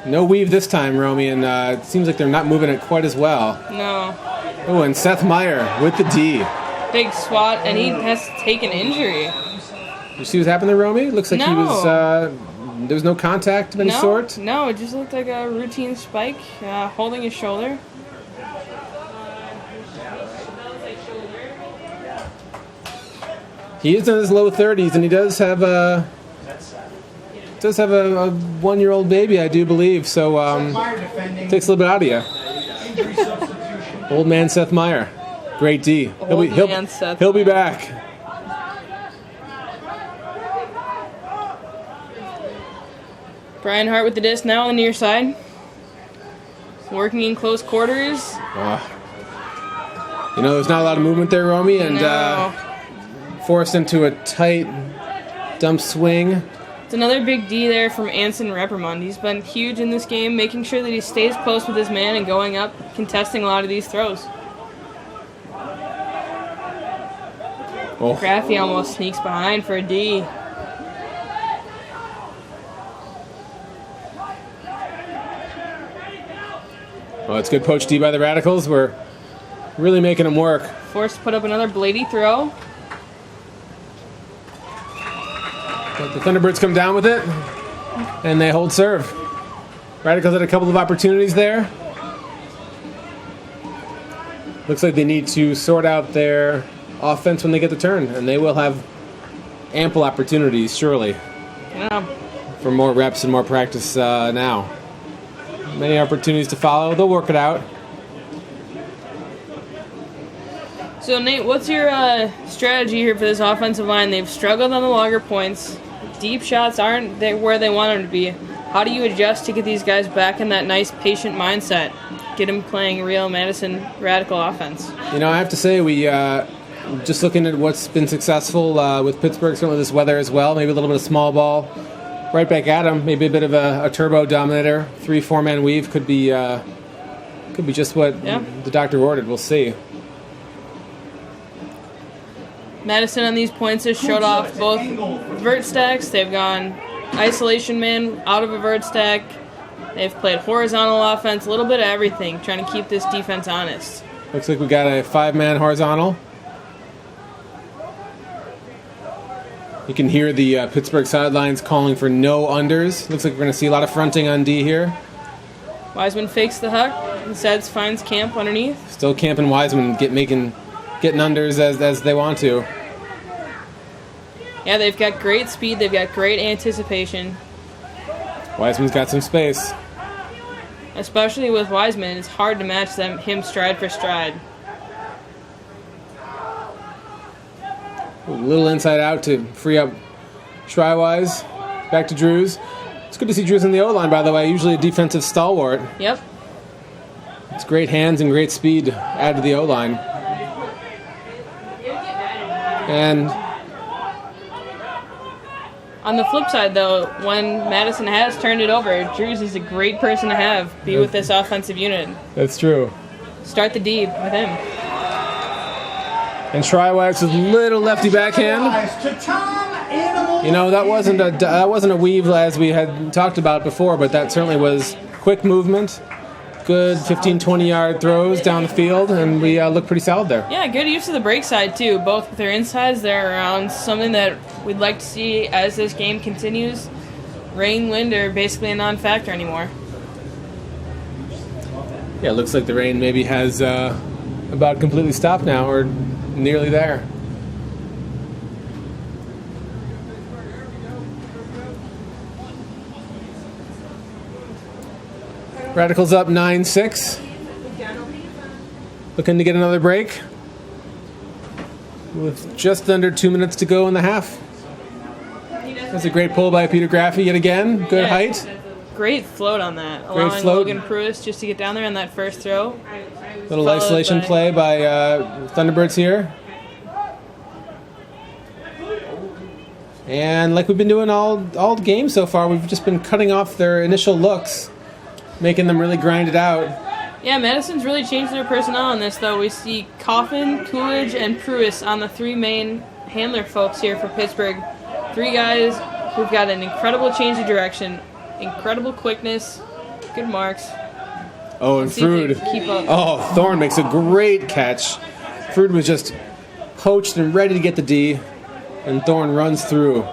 No weave this time, Romy, and it seems like they're not moving it quite as well. No. Oh, and Seth Meyer with the D. Big swat, and he has to take an injury. You see what's happened there, Romy? Looks like he No. was, there was no contact of any sort. No, it just looked like a routine spike, holding his shoulder. He is in his low 30s, and he does have a 1-year-old baby, I do believe. So Meyer defending. takes a little bit out of you. Injury substitution. Old man Seth Meyer, great D. He'll be back. Brian Hart with the disc now on the near side. Working in close quarters. You know, there's not a lot of movement there, Romy, and No. forced into a tight dump swing. It's another big D there from Anson Reprimand. He's been huge in this game, making sure that he stays close with his man and going up, contesting a lot of these throws. Oh. Graffy almost sneaks behind for a D. Well, it's good poach D by the Radicals. We're really making them work. Forced to put up another Blady throw. But the Thunderbirds come down with it, and they hold serve. Radicals had a couple of opportunities there. Looks like they need to sort out their offense when they get the turn, and they will have ample opportunities, surely, Yeah. for more reps and more practice now. Many opportunities to follow. They'll work it out. So, Nate, what's your strategy here for this offensive line? They've struggled on the longer points. Deep shots aren't where they want them to be. How do you adjust to get these guys back in that nice, patient mindset? Get them playing real Madison Radical offense. You know, I have to say, we just looking at what's been successful with Pittsburgh, certainly this weather as well, maybe a little bit of small ball. Right back at him, maybe a bit of a turbo dominator. 3-4-man weave could be just what the doctor ordered. We'll see. Madison on these points has showed off both vert stacks. They've gone isolation man out of a vert stack. They've played horizontal offense, a little bit of everything, trying to keep this defense honest. Looks like we got a 5-man horizontal. You can hear the Pittsburgh sidelines calling for no unders. Looks like we're going to see a lot of fronting on D here. Wiseman fakes the huck. Instead, finds camp underneath. Still camping Wiseman, getting unders as they want to. Yeah, they've got great speed. They've got great anticipation. Wiseman's got some space. Especially with Wiseman, it's hard to match him stride for stride. A little inside out to free up Shriwise. Back to Drews. It's good to see Drews in the O-line, by the way. Usually a defensive stalwart. Yep. It's great hands and great speed added to the O-line. And on the flip side, though, when Madison has turned it over, Drews is a great person to have be with this offensive unit. that's true. Start the D with him. And Shriwise with little lefty backhand. To Tom Animal. You know, that wasn't a weave as we had talked about before, but that certainly was quick movement. Good 15, 20-yard throws down the field, and we look pretty solid there. Yeah, good use of the break side, too. Both with their insides, their around. Something that we'd like to see as this game continues. Rain, wind are basically a non-factor anymore. Yeah, it looks like the rain maybe has about completely stopped now, or nearly there. Radicals up 9-6. Looking to get another break. With just under 2 minutes to go in the half. That's a great pull by Peter Graffi yet again. Good height. Great float on that. Allowing float. Logan Pruitt just to get down there on that first throw. Little Followed isolation by- play by Thunderbirds here. And like we've been doing all game so far, we've just been cutting off their initial looks, making them really grind it out. Yeah, Madison's really changed their personnel on this, though. We see Coffin, Coolidge, and Pruitt on the three main handler folks here for Pittsburgh. Three guys who've got an incredible change of direction, incredible quickness, good marks. Oh, and See if they Frood. can keep up. Oh, Thorne makes a great catch. Frood was just poached and ready to get the D, and Thorne runs through.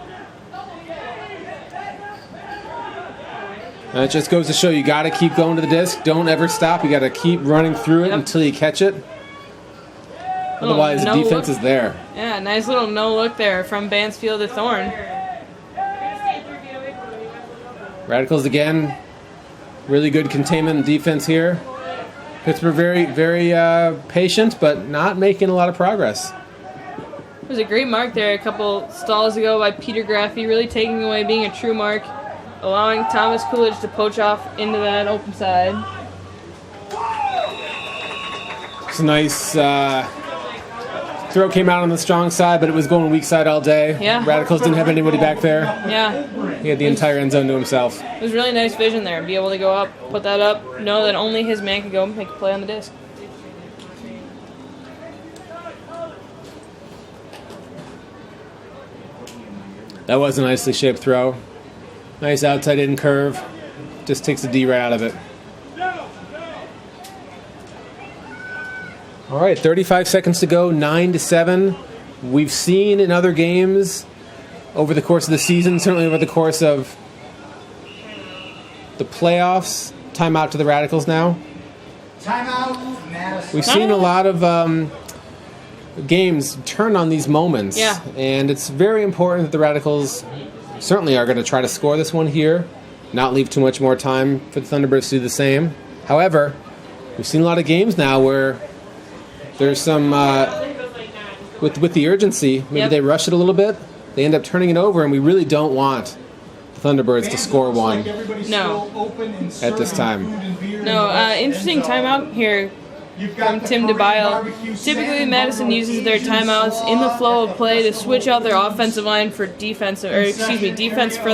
And it just goes to show you got to keep going to the disc. Don't ever stop. You got to keep running through it Yep. until you catch it. Otherwise, no the defense look. is there. Yeah, nice little no look there from Bansfield to Thorne. Radicals again. Really good containment defense here. Pittsburgh very, very patient, but not making a lot of progress. It was a great mark there a couple stalls ago by Peter Graffi, really taking away being a true mark, allowing Thomas Coolidge to poach off into that open side. It's a nice throw came out on the strong side, but it was going weak side all day. Yeah. Radicals didn't have anybody back there. Yeah, He had the entire end zone to himself. it was really nice vision there. Be able to go up, put that up, know that only his man could go make a play on the disc. That was a nicely shaped throw. Nice outside in curve. Just takes the D right out of it. All right, 35 seconds to go, 9-7. We've seen in other games over the course of the season, certainly over the course of the playoffs, timeout to the Radicals now. Timeout, Madison. We've seen a lot of games turn on these moments. Yeah. And it's very important that the Radicals certainly are going to try to score this one here, not leave too much more time for the Thunderbirds to do the same. However, we've seen a lot of games now where there's some, with the urgency, maybe Yep. they rush it a little bit, they end up turning it over, and we really don't want the Thunderbirds to score one No. at this time. No, interesting timeout here from Tim DeBile. Typically, Madison uses their timeouts in the flow of play to switch out their offensive line for defense for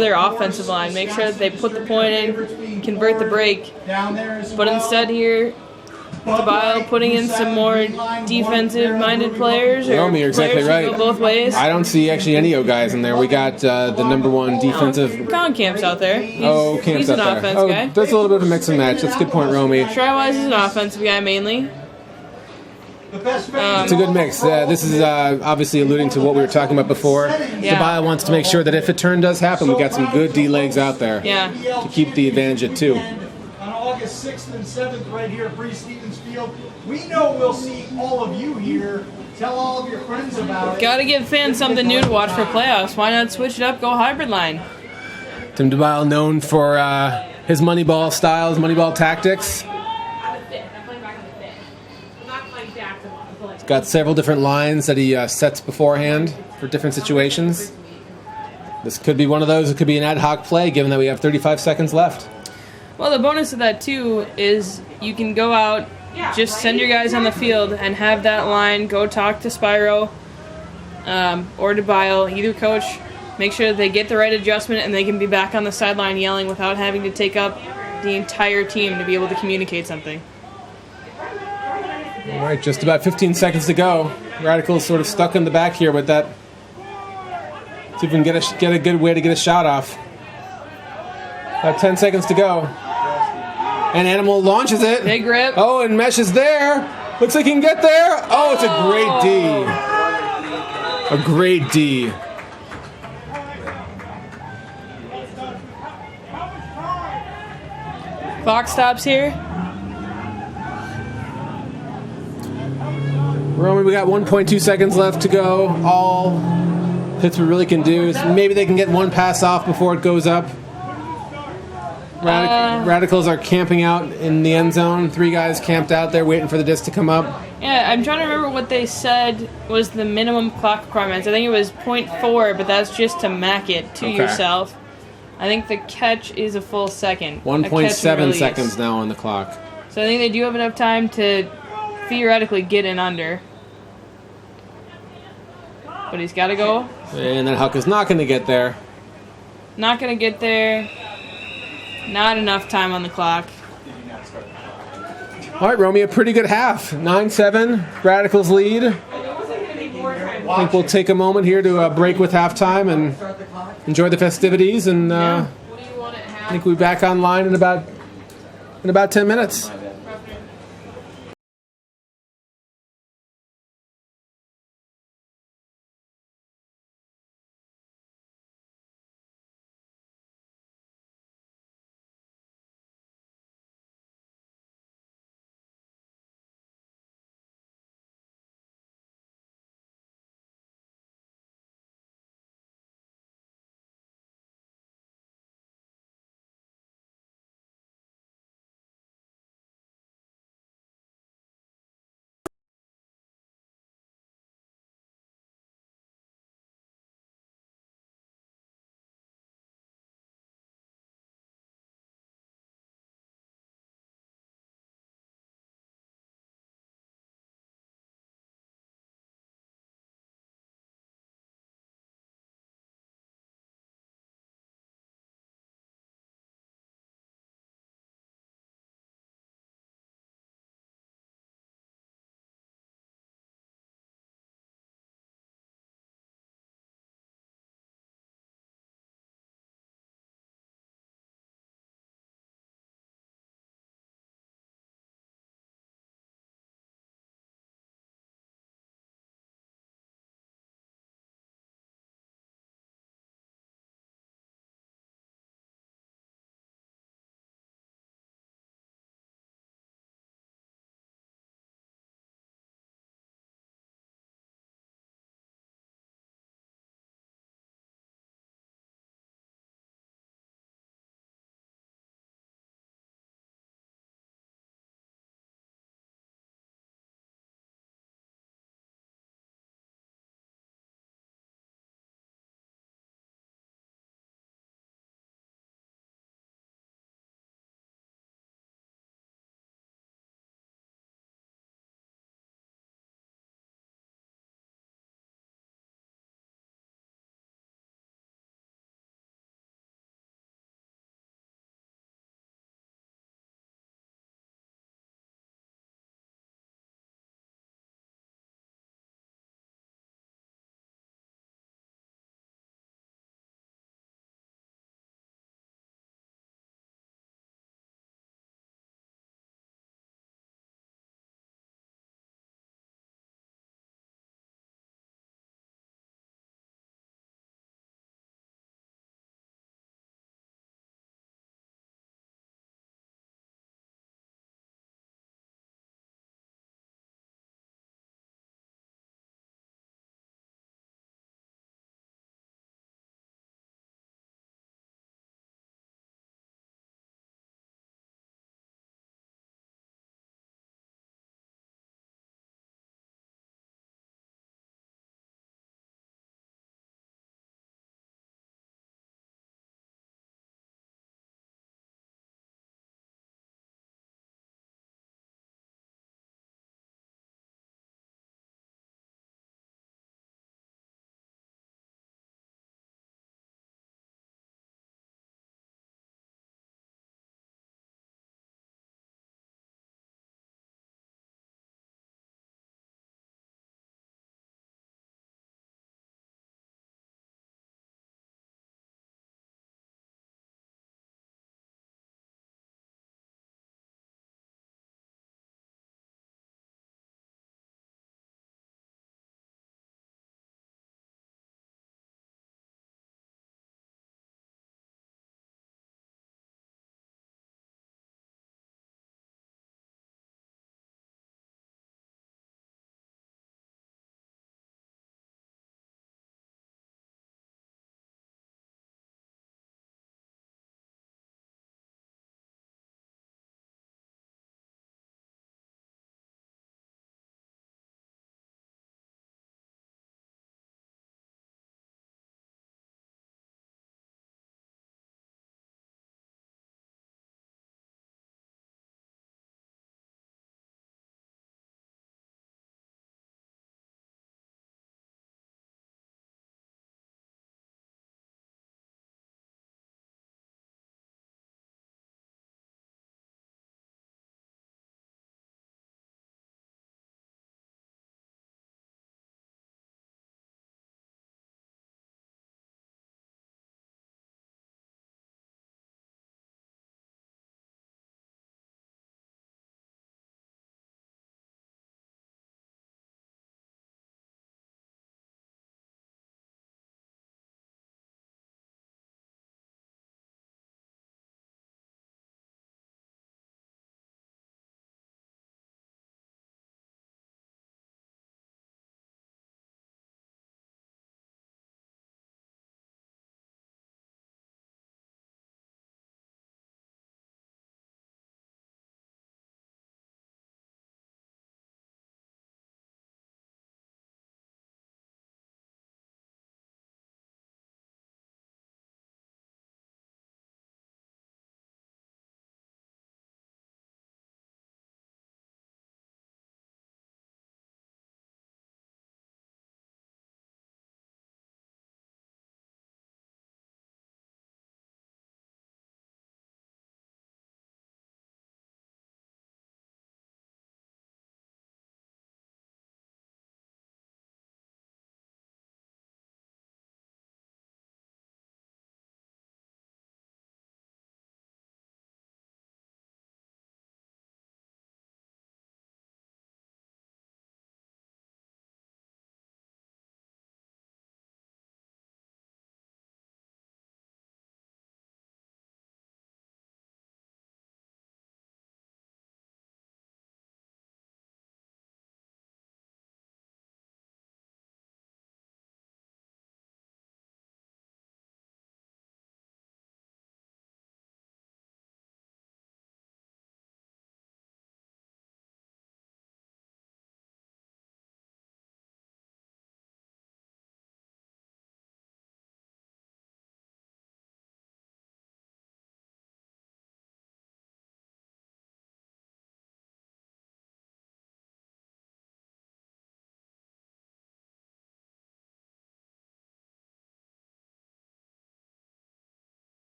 their offensive line. Make sure that they put the point in, convert the break. Down there as But well. instead here, DeBile putting in some more defensive-minded players, or Romy, you're exactly players who right. go both ways. I don't see actually any O guys in there. We got the number one defensive. Colin Camp's out there. He's Camp's an out there. offense Oh, guy. there's a little bit of a mix and match. That's a good point, Romy. Trywise is an offensive guy mainly. The best fans It's a good mix. This is obviously alluding to what we were talking about before. Yeah. Sabaya wants to make sure that if a turn does happen, we got some good D legs out there Yeah. to keep the advantage at 2. On August 6th and 7th, right here at Breeze Stevens Field. We know we'll see all of you here. Tell all of your friends about it. Gotta give fans something new to watch for playoffs. Why not switch it up? Go hybrid line. Tim DeBile known for his Moneyball style, his Moneyball tactics. On the 5th. I'm playing back on the 5th. I'm not playing Jacksonville. I'm playing. Got several different lines that he sets beforehand for different situations. This could be one of those. It could be an ad hoc play, given that we have 35 seconds left. Well, the bonus of that, too, is you can go out, just send your guys on the field and have that line go talk to Spyro or DeBile, either coach. Make sure that they get the right adjustment and they can be back on the sideline yelling without having to take up the entire team to be able to communicate something. All right, just about 15 seconds to go. Radical's sort of stuck in the back here with that. See if we can get a good way to get a shot off. About 10 seconds to go. And Animal launches it. Big rip. Oh, and Mesh is there. Looks like he can get there. Oh, it's a great D. A great D. Clock stops here. Roman, we got 1.2 seconds left to go. All Pittsburgh really can do is maybe they can get one pass off before it goes up. Radicals are camping out in the end zone. 3 guys camped out there waiting for the disc to come up. Yeah, I'm trying to remember what they said was the minimum clock requirements. I think it was 0.4, but that's just to mack it to yourself. I think the catch is a full second. 1.7 seconds now on the clock. So I think they do have enough time to theoretically get in under. But he's got to go. And that Huck is not going to get there. Not going to get there. Not enough time on the clock. All right, Romy, a pretty good half. 9-7, Radicals lead. I think we'll take a moment here to break with halftime and enjoy the festivities. And I think we'll be back online in about 10 minutes.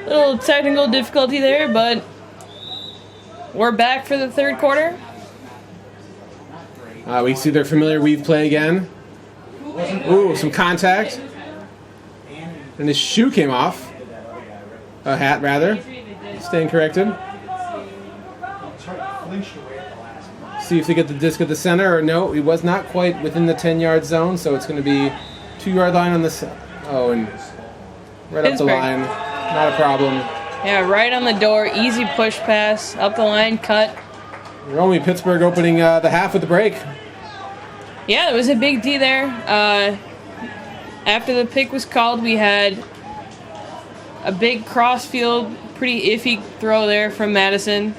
Little technical difficulty there, but we're back for the third quarter. We see their familiar weave play again. Ooh, some contact. And his shoe came off. A hat, rather. Staying corrected. See if they get the disc at the center, or no, he was not quite within the 10-yard zone, so it's going to be 2-yard line on this. Oh, and right up the line. Not a problem. Yeah, right on the door. Easy push pass. Up the line, cut. Romy, Pittsburgh opening the half with the break. Yeah, it was a big D there. After the pick was called, we had a big crossfield, pretty iffy throw there from Madison.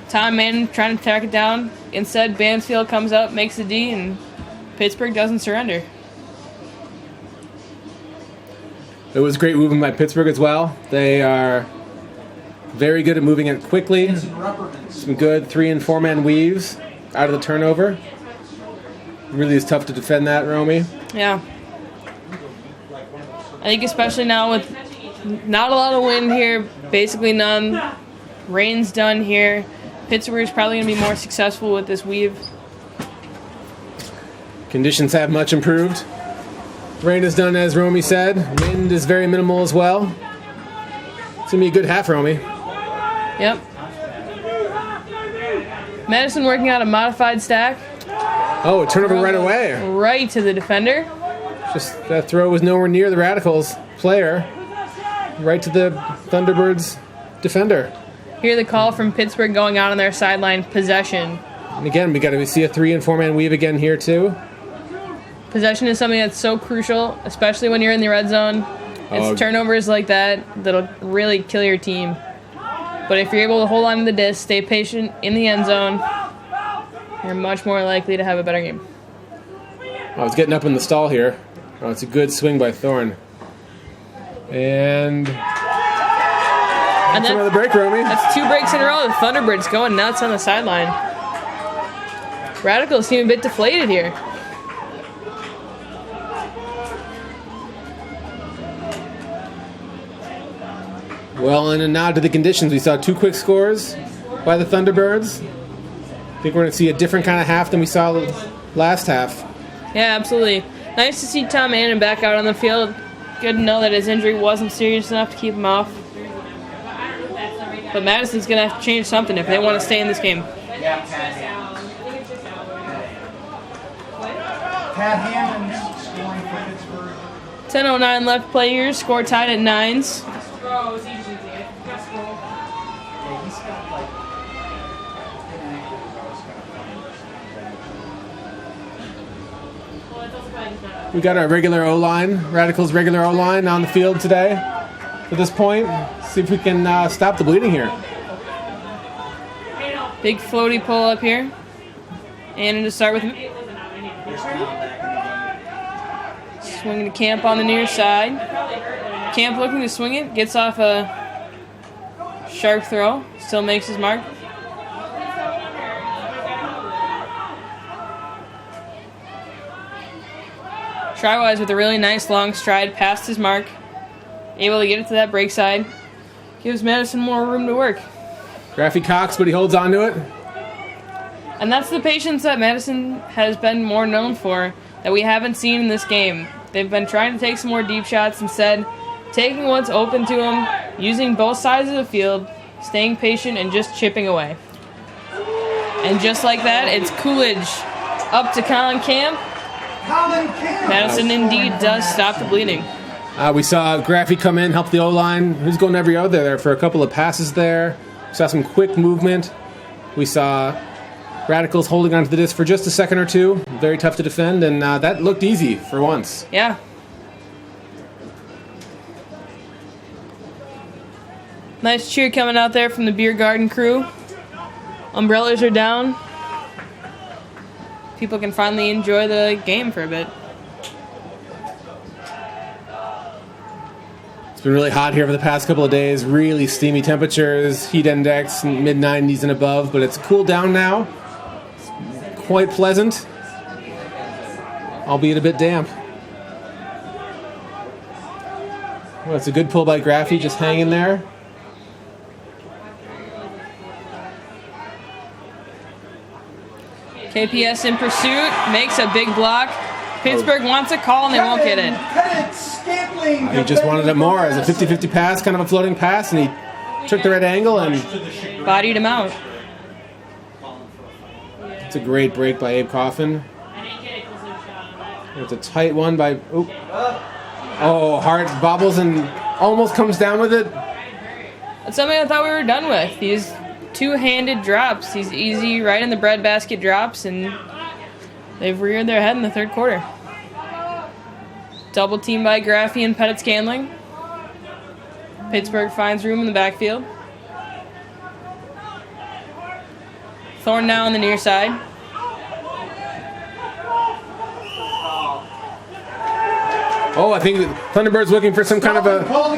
Tom Mann trying to track it down. Instead, Bansfield comes up, makes the D, and Pittsburgh doesn't surrender. It was great movement by Pittsburgh as well. They are very good at moving it quickly. Some good 3- and 4-man weaves out of the turnover. Really is tough to defend that, Romy. Yeah. I think especially now with not a lot of wind here, basically none. Rain's done here. Pittsburgh is probably going to be more successful with this weave. Conditions have much improved. Rain is done, as Romy said. Wind is very minimal as well. It's going to be a good half, Romy. Yep. Madison working out a modified stack. Oh, a turnover right away. Right to the defender. Just that throw was nowhere near the Radicals player. Right to the Thunderbirds defender. Hear the call from Pittsburgh going out on their sideline. Possession. And again, we see a 3- and 4-man weave again here too. Possession is something that's so crucial, especially when you're in the red zone. It's turnovers like that that'll really kill your team. But if you're able to hold on to the disc, stay patient in the end zone, you're much more likely to have a better game. Oh, it's getting up in the stall here. Oh, it's a good swing by Thorne. And that's another break, Romy. That's 2 breaks in a row. The Thunderbirds going nuts on the sideline. Radicals seem a bit deflated here. Well, in a nod to the conditions, we saw 2 quick scores by the Thunderbirds. I think we're going to see a different kind of half than we saw last half. Yeah, absolutely. Nice to see Tom Annan back out on the field. Good to know that his injury wasn't serious enough to keep him off. But Madison's going to have to change something if they want to stay in this game. Pat Hammond scoring for Pittsburgh. 10:09 left play here. Score tied at 9s. We got our regular O-line, Radicals' regular O-line on the field today. At this point, see if we can stop the bleeding here. Big floaty pull up here. And to start with, swinging to Camp on the near side. Camp looking to swing it, gets off a sharp throw, still makes his mark. Trywise with a really nice long stride past his mark. Able to get it to that break side. Gives Madison more room to work. Graffy Cox, but he holds on to it. And that's the patience that Madison has been more known for that we haven't seen in this game. They've been trying to take some more deep shots instead, taking what's open to them, using both sides of the field, staying patient, and just chipping away. And just like that, it's Coolidge up to Colin Camp. Madison indeed does stop the bleeding. We saw Graffy come in, help the O-line. He was going every other there for a couple of passes there. We saw some quick movement. We saw Radicals holding onto the disc for just a second or two. Very tough to defend, and that looked easy for once. Yeah. Nice cheer coming out there from the beer garden crew. Umbrellas are down. People can finally enjoy the game for a bit. It's been really hot here for the past couple of days. Really steamy temperatures, heat index mid-90s and above, but it's cooled down now. It's quite pleasant, albeit a bit damp. Well, it's a good pull by Graffy, just hanging there. KPS in pursuit, makes a big block. Pittsburgh wants a call and they won't get it. He just wanted it more as a 50-50 pass, kind of a floating pass, and he took the right angle and Bodied him out. it's a great break by Abe Coffin. It's a tight one by... Oh, Hart bobbles and almost comes down with it. That's something I thought we were done with. These two-handed drops, these easy right in the breadbasket drops, and they've reared their head in the third quarter. Double team by Graffy and Pettit Scanling. Pittsburgh finds room in the backfield. Thorne now on the near side. Oh, I think Thunderbirds looking for some kind of a call.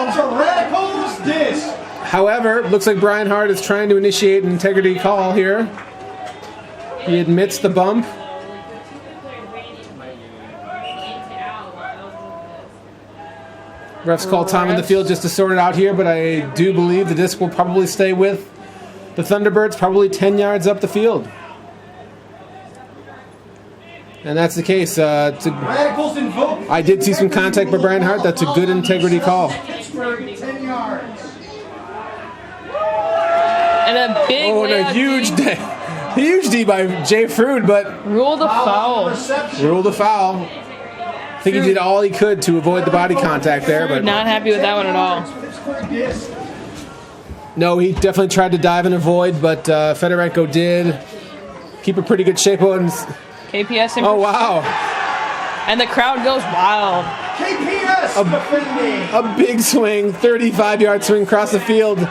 That's a Radicals disc. However, looks like Brian Hart is trying to initiate an integrity call here. He admits the bump. Refs call time on the field just to sort it out here, but I do believe the disc will probably stay with the Thunderbirds, probably 10 yards up the field. And that's the case. I did see some contact by Brian Hart. That's a good integrity call. Pittsburgh, 10 yards. And a big Oh, and a huge D by Jay Frood, but ruled a foul. ruled a foul. I think he did all he could to avoid the body contact there, but Not happy with that one at all. Pittsburgh disc. no, he definitely tried to dive and avoid, but Fedorenko did keep a pretty good shape on. KPS in Oh, pursuit. wow. And the crowd goes wild. KPS defending. A big swing, 35-yard swing across the field.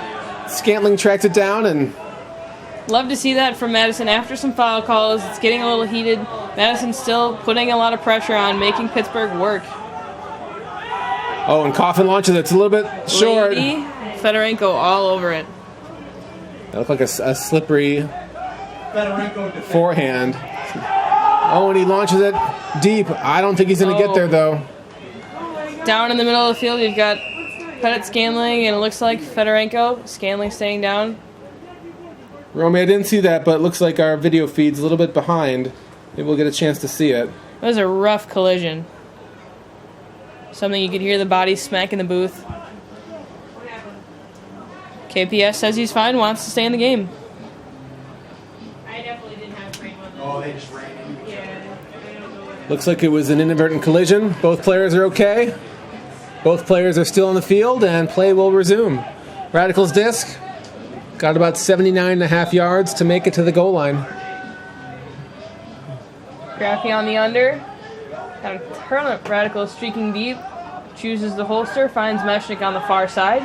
Scantling tracks it down, and Love to see that from Madison after some foul calls. It's getting a little heated. Madison's still putting a lot of pressure on, making Pittsburgh work. oh, and Coffin launches it. It's a little bit short. Lady, Fedorenko all over it. That looked like a slippery Fedorenko defending. forehand. Oh, and he launches it deep. I don't think he's going to get there, though. Down in the middle of the field, you've got Pettit Scanling, and it looks like Fedorenko. Scanling staying down. Romy, I didn't see that, but it looks like our video feed's a little bit behind. Maybe we'll get a chance to see it. It was a rough collision. Something you could hear the body smack in the booth. KPS says he's fine, wants to stay in the game. I definitely didn't have frame on this. Oh, they just ran into each other. Yeah. I don't know what. Looks like it was an inadvertent collision. Both players are okay. Both players are still on the field, and play will resume. Radicals disc. Got about 79.5 yards to make it to the goal line. Graffy on the under. Got a turn Radical streaking deep. Chooses the holster, finds Meshnik on the far side.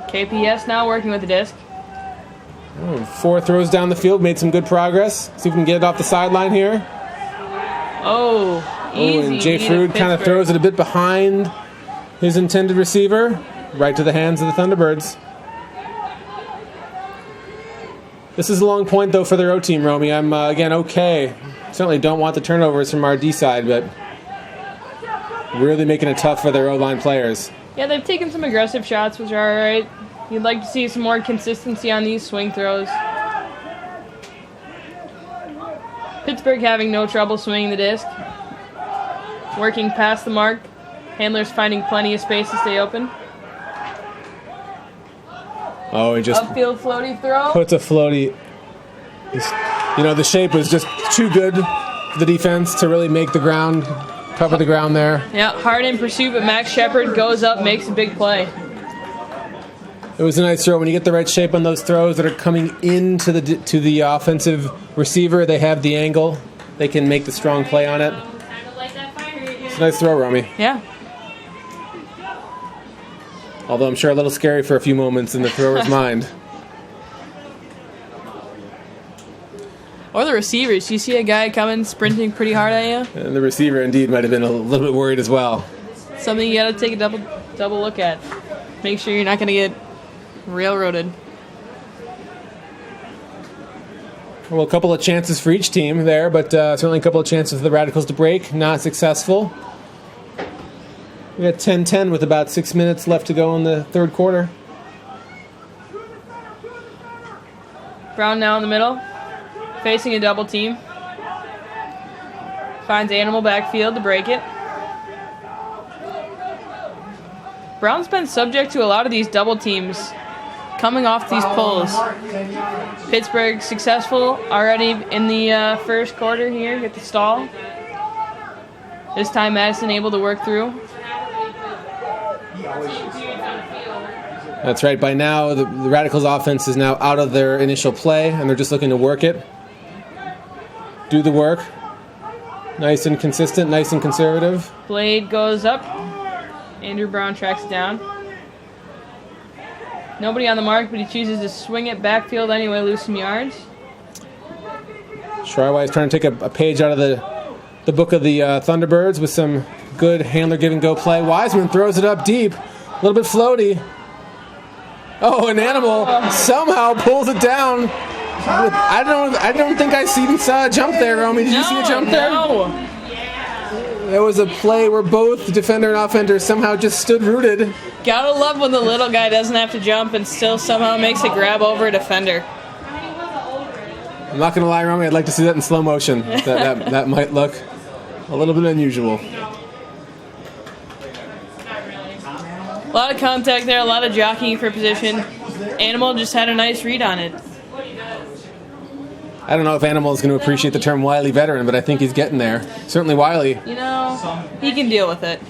KPS now working with the disc. 4 throws down the field, made some good progress. See if we can get it off the sideline here. Oh, easy. And Jay beat Frood of kind of Pittsburgh. throws it a bit behind his intended receiver, right to the hands of the Thunderbirds. This is a long point, though, for their O team, Romy. I'm, again, okay. Certainly don't want the turnovers from our D side, but really making it tough for their O-line players. Yeah, they've taken some aggressive shots, which are alright. You'd like to see some more consistency on these swing throws. Pittsburgh having no trouble swinging the disc. Working past the mark. Handlers finding plenty of space to stay open. Oh, he just Upfield floaty throw. puts a floaty. The shape was just too good for the defense to really make the ground, cover the ground there. Yeah, hard in pursuit, but Max Shepard goes up, makes a big play. It was a nice throw. When you get the right shape on those throws that are coming into the offensive receiver, they have the angle. They can make the strong play on it. Time to light that fire. It's a nice throw, Romy. Yeah. Although I'm sure a little scary for a few moments in the thrower's mind. Or the receivers. You see a guy coming sprinting pretty hard at you? And the receiver indeed might have been a little bit worried as well. Something you gotta take a double look at. Make sure you're not gonna get railroaded. Well, a couple of chances for each team there, but certainly a couple of chances for the Radicals to break. Not successful. We got 10-10 with about 6 minutes left to go in the third quarter. Brown now in the middle, facing a double team. Finds Animal backfield to break it. Brown's been subject to a lot of these double teams coming off these pulls. Pittsburgh successful already in the first quarter here, get the stall. This time Madison able to work through. That's right. By now, the Radicals' offense is now out of their initial play, and they're just looking to work it. Do the work. Nice and consistent, nice and conservative. Blade goes up. Andrew Brown tracks it down. Nobody on the mark, but he chooses to swing it backfield anyway, lose some yards. Schreiwei's trying to take a page out of the book of the Thunderbirds with some good handler give-and-go play. Wiseman throws it up deep. A little bit floaty. Oh, an Animal somehow pulls it down. I don't think I even saw a jump there, Romy. Did you see a jump there? No. There was a play where both defender and offender somehow just stood rooted. Gotta love when the little guy doesn't have to jump and still somehow makes a grab over a defender. I'm not going to lie, Romy. I'd like to see that in slow motion. That might look a little bit unusual. A lot of contact there, a lot of jockeying for position. Animal just had a nice read on it. I don't know if Animal is going to appreciate the term wily veteran, but I think he's getting there. Certainly wily. You know, he can deal with it.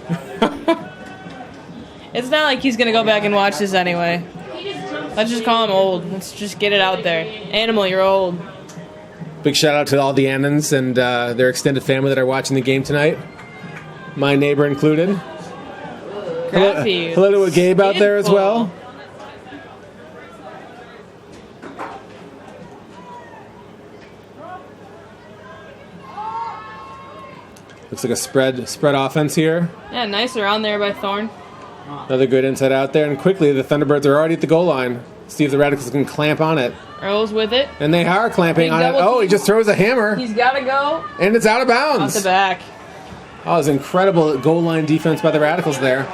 It's not like he's going to go back and watch this anyway. Let's just call him old. Let's just get it out there. Animal, you're old. Big shout out to all the Annans and their extended family that are watching the game tonight. My neighbor included. Hello to a Gabe out there as well. Looks like a spread offense here. Yeah, nice around there by Thorne. Another good inside out there. And quickly, the Thunderbirds are already at the goal line. See if the Radicals can clamp on it. Earl's with it. And they are clamping Big on it. double Oh, team. he just throws a hammer. He's got to go. And it's out of Off bounds. the back. Oh, it was incredible goal line defense by the Radicals there.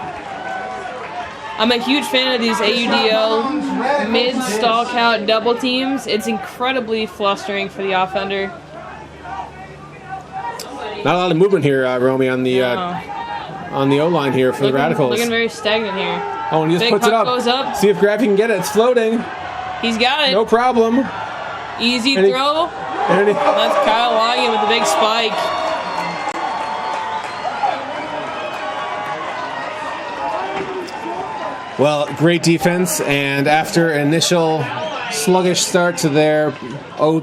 I'm a huge fan of these AUDO mid-stall count double teams. It's incredibly flustering for the offender. Not a lot of movement here, Romy, on the O-line here for the Radicals. Looking very stagnant here. Oh, and he just Big puts it puck up. goes up. See if Graffy can get it. It's floating. He's got it. No problem. Easy And he- throw. And he- That's Kyle Wagen with the big spike. Well, great defense, and after an initial sluggish start to their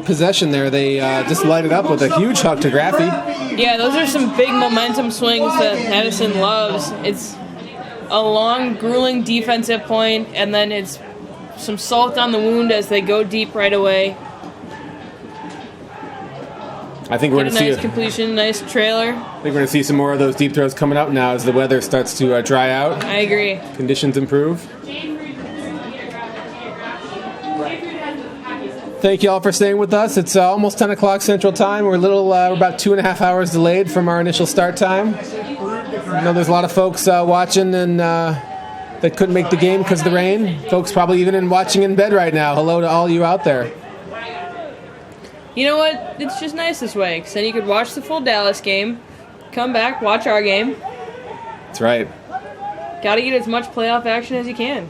possession there, they just light it up with a huge hook to Graffy. Yeah, those are some big momentum swings that Madison loves. It's a long, grueling defensive point, and then it's some salt on the wound as they go deep right away. I think we're Get a going to nice see. completion, nice trailer. I think we're going to see some more of those deep throws coming up now as the weather starts to dry out. I agree. Conditions improve. Thank you all for staying with us. It's almost 10 o'clock Central Time. We're we're about 2.5 hours delayed from our initial start time. I know there's a lot of folks watching and that couldn't make the game because of the rain. Folks probably even watching in bed right now. Hello to all you out there. You know what? It's just nice this way, because then you could watch the full Dallas game, come back, watch our game. That's right. Got to get as much playoff action as you can.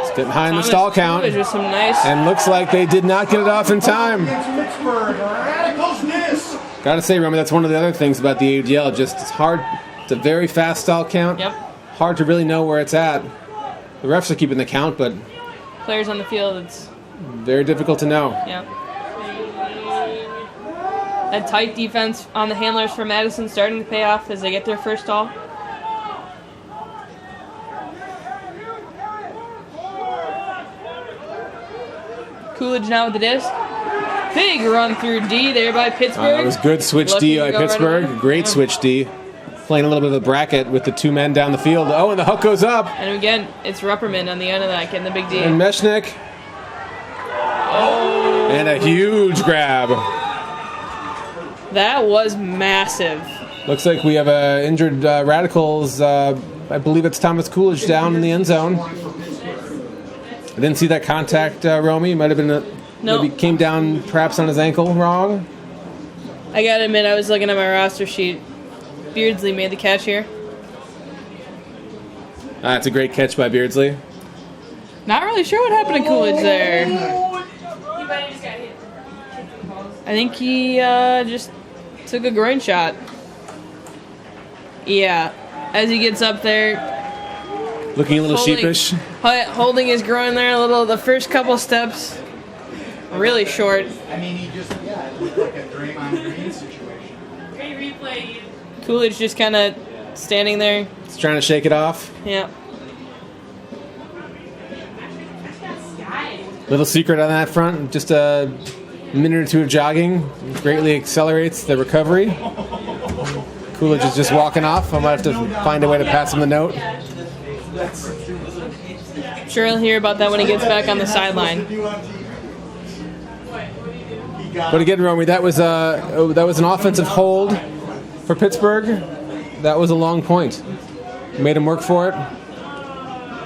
It's getting high in the stall count. With some nice. And looks like they did not get it off in time. Pittsburgh, Radicals miss. Gotta say, Romy, that's one of the other things about the AUDL. Just it's hard. It's a very fast stall count. Yep. Hard to really know where it's at. The refs are keeping the count, but Players on the field, it's. very difficult to know. Yep. That tight defense on the handlers for Madison starting to pay off as they get their first stall. Coolidge now with the disc. Big run through D there by Pittsburgh. That was good switch Looking D to by go right Pittsburgh. away. Great Yeah. switch D. playing a little bit of a bracket with the two men down the field. Oh, and the hook goes up. And again, it's Rupperman on the end of that, getting the big D. And Meshnik. Oh. And a huge grab. That was massive. Looks like we have injured Radicals. I believe it's Thomas Coolidge down in the end zone. I didn't see that contact, Romy. Might have been maybe came down perhaps on his ankle wrong. I gotta admit, I was looking at my roster sheet. Beardsley made the catch here. That's a great catch by Beardsley. Not really sure what happened to Coolidge there. He might have just got hit. I think he just took a groin shot. Yeah, as he gets up there, looking a little sheepish. Holding his groin there a little. The first couple steps, really short. I mean, he just, it looked like a Draymond Green situation. Great replay. Coolidge just kind of standing there. He's trying to shake it off. Yeah. Little secret on that front, just a minute or two of jogging greatly accelerates the recovery. Coolidge is just walking off. I might have to find a way to pass him the note. Sure he'll hear about that when he gets back on the sideline. But again, Romy, that was an offensive hold for Pittsburgh. That was a long point. Made him work for it.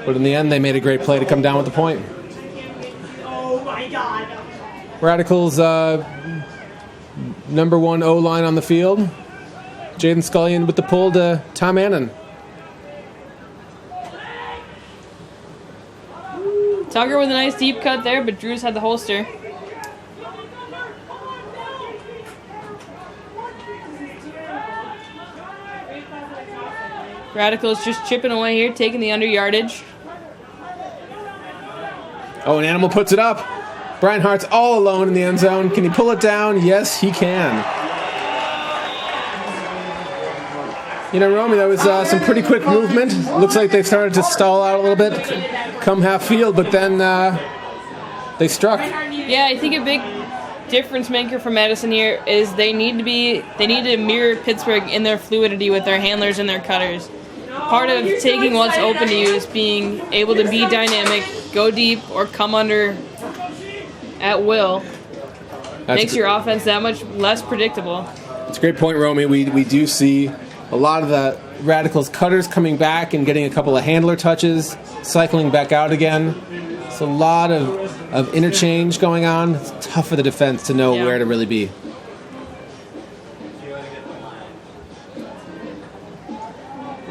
But in the end, they made a great play to come down with the point. Oh my God. Radicals' number one O-line on the field. Jaden Scullion with the pull to Tom Annan. Tucker with a nice deep cut there, but Drews had the holster. Radicals just chipping away here, taking the under yardage. Oh, an Animal puts it up. Brian Hart's all alone in the end zone. Can he pull it down? Yes, he can. You know, Romy, that was some pretty quick movement. Looks like they started to stall out a little bit, come half field, but then they struck. Yeah, I think a big difference maker for Madison here is they need to mirror Pittsburgh in their fluidity with their handlers and their cutters. Part of taking what's open to you is being able to be dynamic, go deep, or come under at will. Makes your offense that much less predictable. It's a great point, Romy. We do see a lot of the Radicals cutters coming back and getting a couple of handler touches, cycling back out again. It's a lot of interchange going on. It's tough for the defense to know where to really be.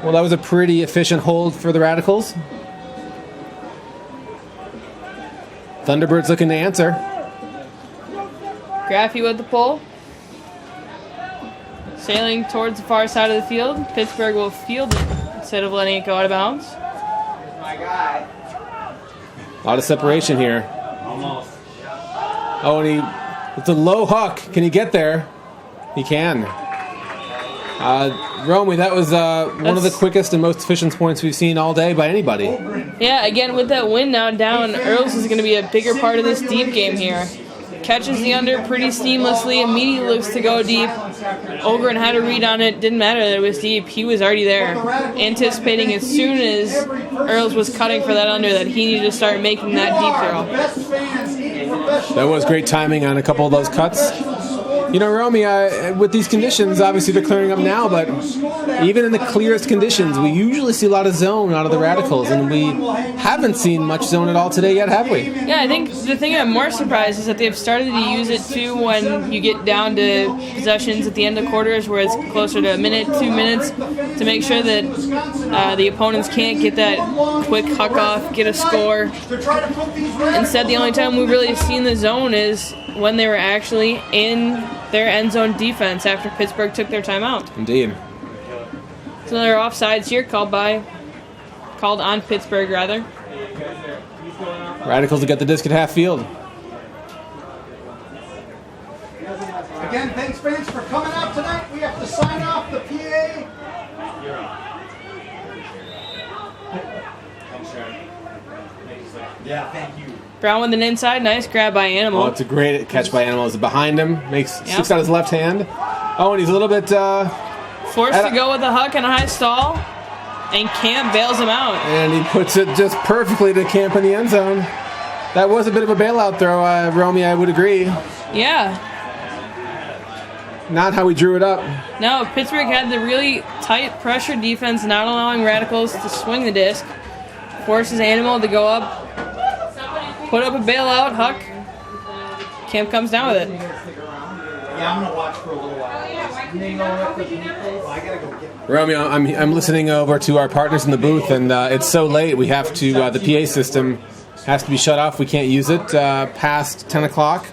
Well, that was a pretty efficient hold for the Radicals. Thunderbirds looking to answer. Graffy with the pull. Sailing towards the far side of the field. Pittsburgh will field it instead of letting it go out of bounds. A lot of separation here. Almost. Oh, and it's a low huck. Can he get there? He can. Romy, that was one of the quickest and most efficient points we've seen all day by anybody. Yeah, again, with that wind now down, Earls is going to be a bigger part of this deep game here. Catches the under pretty seamlessly, immediately looks to go deep. Ogren had a read on it, didn't matter that it was deep, he was already there. Anticipating as soon as Earls was cutting for that under that he needed to start making that deep throw. That was great timing on a couple of those cuts. You know, Romy, with these conditions, obviously they're clearing up now, but even in the clearest conditions, we usually see a lot of zone out of the Radicals, and we haven't seen much zone at all today yet, have we? Yeah, I think the thing I'm more surprised is that they've started to use it too when you get down to possessions at the end of quarters where it's closer to a minute, 2 minutes, to make sure that the opponents can't get that quick huck off, get a score. Instead, the only time we've really seen the zone is when they were actually in their end zone defense after Pittsburgh took their timeout. Indeed. So another offsides here called on Pittsburgh rather. Radicals to get the disc at half field. Again, thanks fans for coming out tonight. We have to sign off the PA. Yeah, thank you. Brown with an inside, nice grab by Animal. Oh, it's a great catch by Animal. It's behind him, sticks out his left hand. Oh, and he's a little bit Forced to go with a huck and a high stall, and Camp bails him out. And he puts it just perfectly to Camp in the end zone. That was a bit of a bailout throw, Romy, I would agree. Yeah. Not how we drew it up. No, Pittsburgh had the really tight pressure defense, not allowing Radicals to swing the disc. Forces Animal to go up, put up a bailout, huck. Camp comes down with it. Yeah, I'm going to watch for a little while. I got to go get Romeo, I'm listening over to our partners in the booth, and it's so late. We have to, the PA system has to be shut off. We can't use it past 10 o'clock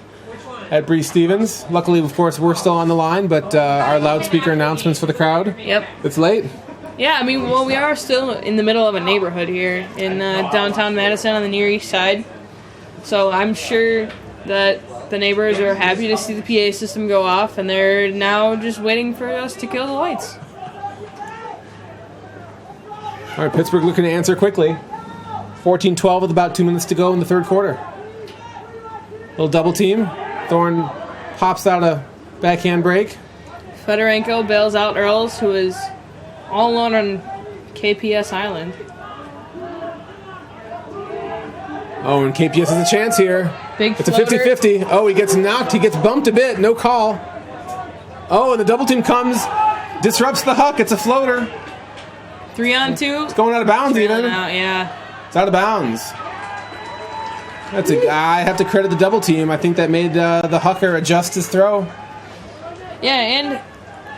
at Bree Stevens. Luckily, of course, we're still on the line, but our loudspeaker announcements for the crowd. Yep. It's late. Yeah, I mean, well, we are still in the middle of a neighborhood here in downtown Madison on the Near East Side. So I'm sure that the neighbors are happy to see the PA system go off, and they're now just waiting for us to kill the lights. All right, Pittsburgh looking to answer quickly. 14-12 with about 2 minutes to go in the third quarter. Little double team. Thorne pops out a backhand break. Fedorenko bails out Earls, who is all alone on KPS Island. Oh, and KPS has a chance here. Big It's a floater. 50-50. Oh, he gets knocked. He gets bumped a bit. No call. Oh, and the double team comes. Disrupts the huck. It's a floater. 3-on-2. It's going out of bounds even. Out, yeah. It's out of bounds. I have to credit the double team. I think that made the hucker adjust his throw. Yeah, and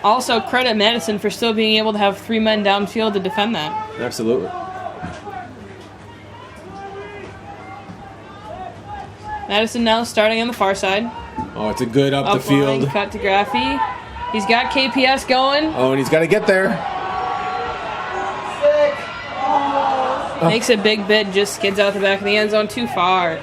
also credit Madison for still being able to have 3 men downfield to defend that. Absolutely. Madison now starting on the far side. Oh, it's a good up the Up-line, field. cut to Graffy. He's got KPS going. Oh, and he's got to get there. Makes a big bid, just skids out the back of the end zone too far.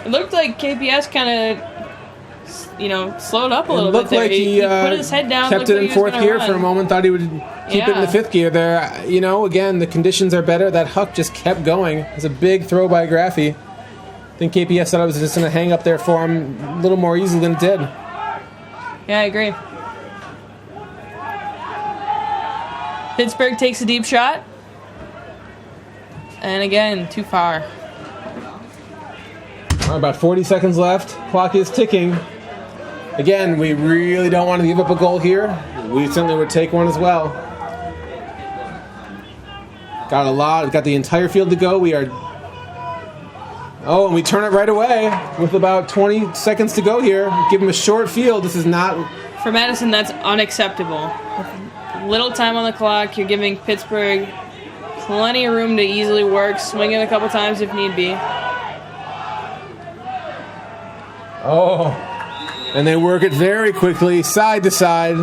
It looked like KPS kind of, slowed up a little bit there. Like he put his head down. Kept it in fourth gear for a moment. Thought he would keep it in the fifth gear there. Again, the conditions are better. That huck just kept going. It was a big throw by Graffy. I think KPS thought I was just going to hang up there for him a little more easily than it did. Yeah, I agree. Pittsburgh takes a deep shot. And again, too far. About 40 seconds left. Clock is ticking. Again, we really don't want to give up a goal here. We certainly would take one as well. Got the entire field to go. And we turn it right away with about 20 seconds to go here. Give them a short field. This is not... For Madison, that's unacceptable. With little time on the clock, you're giving Pittsburgh plenty of room to easily work, swing it a couple times if need be. Oh, and they work it very quickly, side to side.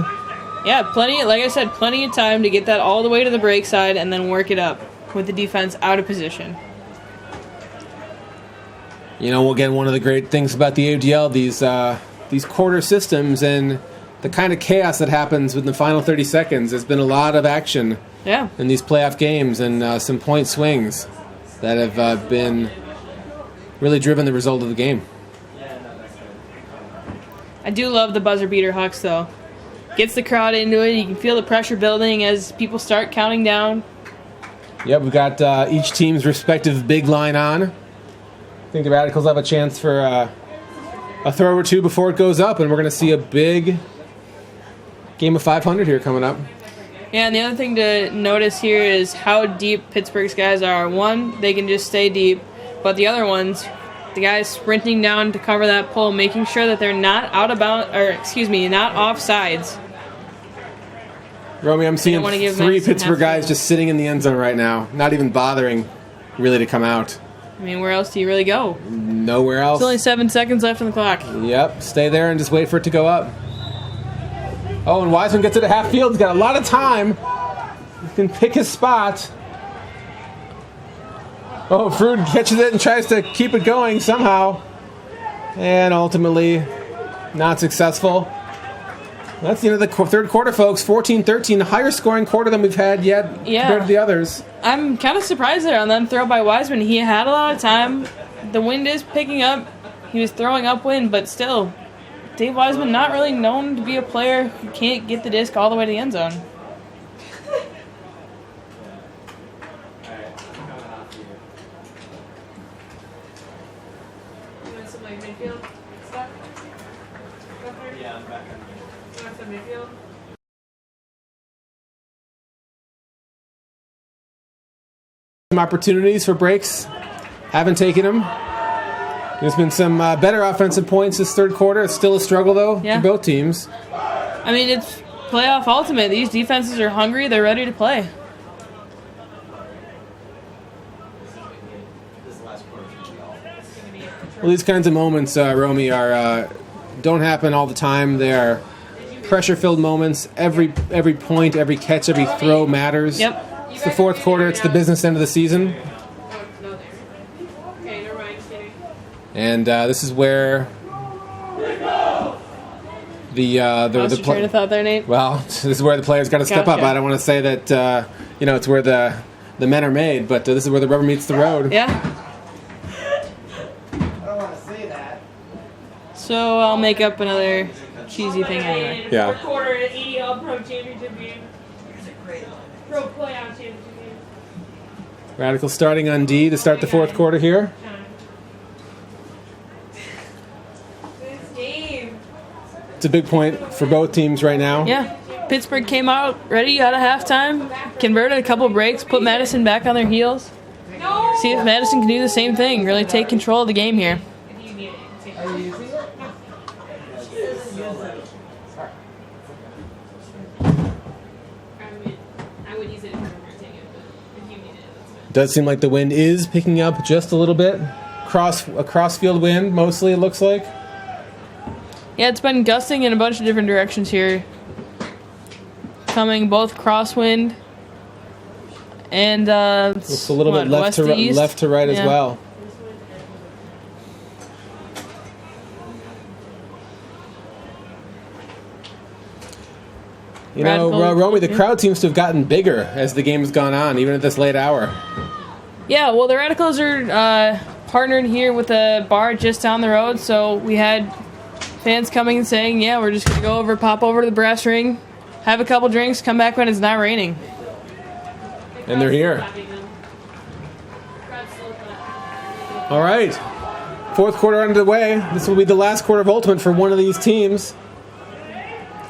Yeah, like I said, plenty of time to get that all the way to the break side and then work it up with the defense out of position. Again, one of the great things about the ADL, these quarter systems and the kind of chaos that happens within the final 30 seconds. There's been a lot of action in these playoff games and some point swings that have been really driven the result of the game. I do love the buzzer beater hucks, though. Gets the crowd into it. You can feel the pressure building as people start counting down. Yep, we've got each team's respective big line on. I think the Radicals have a chance for a throw or two before it goes up, and we're going to see a big game of 500 here coming up. Yeah, and the other thing to notice here is how deep Pittsburgh's guys are. One, they can just stay deep, but the other ones, the guys sprinting down to cover that pole, making sure that they're not not off sides. Romy, I'm seeing 3 Pittsburgh guys just sitting in the end zone right now, not even bothering really to come out. I mean, where else do you really go? Nowhere else. There's only 7 seconds left on the clock. Yep, stay there and just wait for it to go up. Oh, and Wiseman gets it at half field. He's got a lot of time. He can pick his spot. Oh, Frood catches it and tries to keep it going somehow. And ultimately, not successful. That's the end of the third quarter, folks. 14-13, the higher scoring quarter than we've had yet compared to the others. I'm kind of surprised there on that throw by Wiseman. He had a lot of time. The wind is picking up. He was throwing upwind, but still, Dave Wiseman not really known to be a player who can't get the disc all the way to the end zone. You want some like midfield stuff? Yeah, I'm back on. You want some midfield? Some opportunities for breaks. Haven't taken them. There's been some better offensive points this third quarter. It's still a struggle, though, Yeah. for both teams. I mean, it's playoff ultimate. These defenses are hungry. They're ready to play. This last quarter should be all. Well, these kinds of moments, Romy, are don't happen all the time. They are pressure-filled moments. Every point, every catch, every throw matters. Yep. It's the fourth quarter. It's the business end of the season. Oh, no, there. Okay, never mind. Just kidding. And this is where the Lost your train of thought there, Nate. well, this is where the players got to step up. Gotcha. I don't want to say that it's where the men are made, but this is where the rubber meets the road. Yeah. I don't want to say that. So I'll make up another cheesy thing anyway. Yeah. Fourth quarter at EDL Pro Championship game. Pro Playoff Championship game. Radical starting on D to start the fourth quarter here. This game. It's a big point for both teams right now. Yeah. Pittsburgh came out ready out of halftime, converted a couple breaks, put Madison back on their heels. No! See if Madison can do the same thing, really take control of the game here. If you need it, take Are it. you using it? I would use it if I were taking it, but if you need it, that's fine. Does seem like the wind is picking up just a little bit. A crossfield wind, mostly, it looks like. Yeah, it's been gusting in a bunch of different directions here. Coming both crosswind and Looks a little bit left to right as Yeah. well. You know, Radical- Romy, the yeah. crowd seems to have gotten bigger as the game has gone on, even at this late hour. Yeah, well, the Radicals are partnered here with a bar just down the road, so we had fans coming and saying, yeah, we're just going to go over, pop over to the brass ring, have a couple drinks, come back when it's not raining. And they're here. Clapping them. Crowd's still clapping. All right. Fourth quarter underway. This will be the last quarter of Ultimate for one of these teams.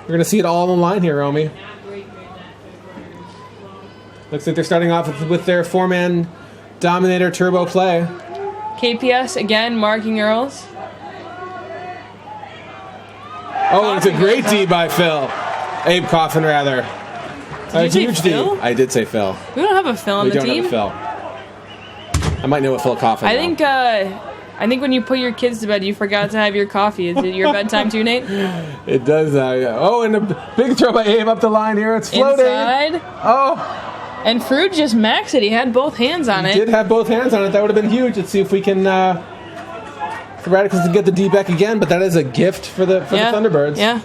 We're going to see it all on the line here, Romy. Not great during that third quarter. Looks like they're starting off with their four-man Dominator Turbo play. KPS, again, marking Earls. Oh, and it's a great D by Phil. Abe Coffin, rather. Did you say Huge Phil? D. I did say Phil. We don't have a Phil on We the don't team. have a Phil. I might know what Phil Coffin. I though. think when you put your kids to bed, you forgot to have your coffee. Is it your bedtime too, Nate? It does. Oh, and a big throw by Abe up the line here. It's floating. Inside. Oh, And Fruit just maxed it. He had both hands on it. did have both hands on it. That would have been huge. Let's see if we can. The Radicals can get the D back again, but that is a gift for the Thunderbirds. Yeah.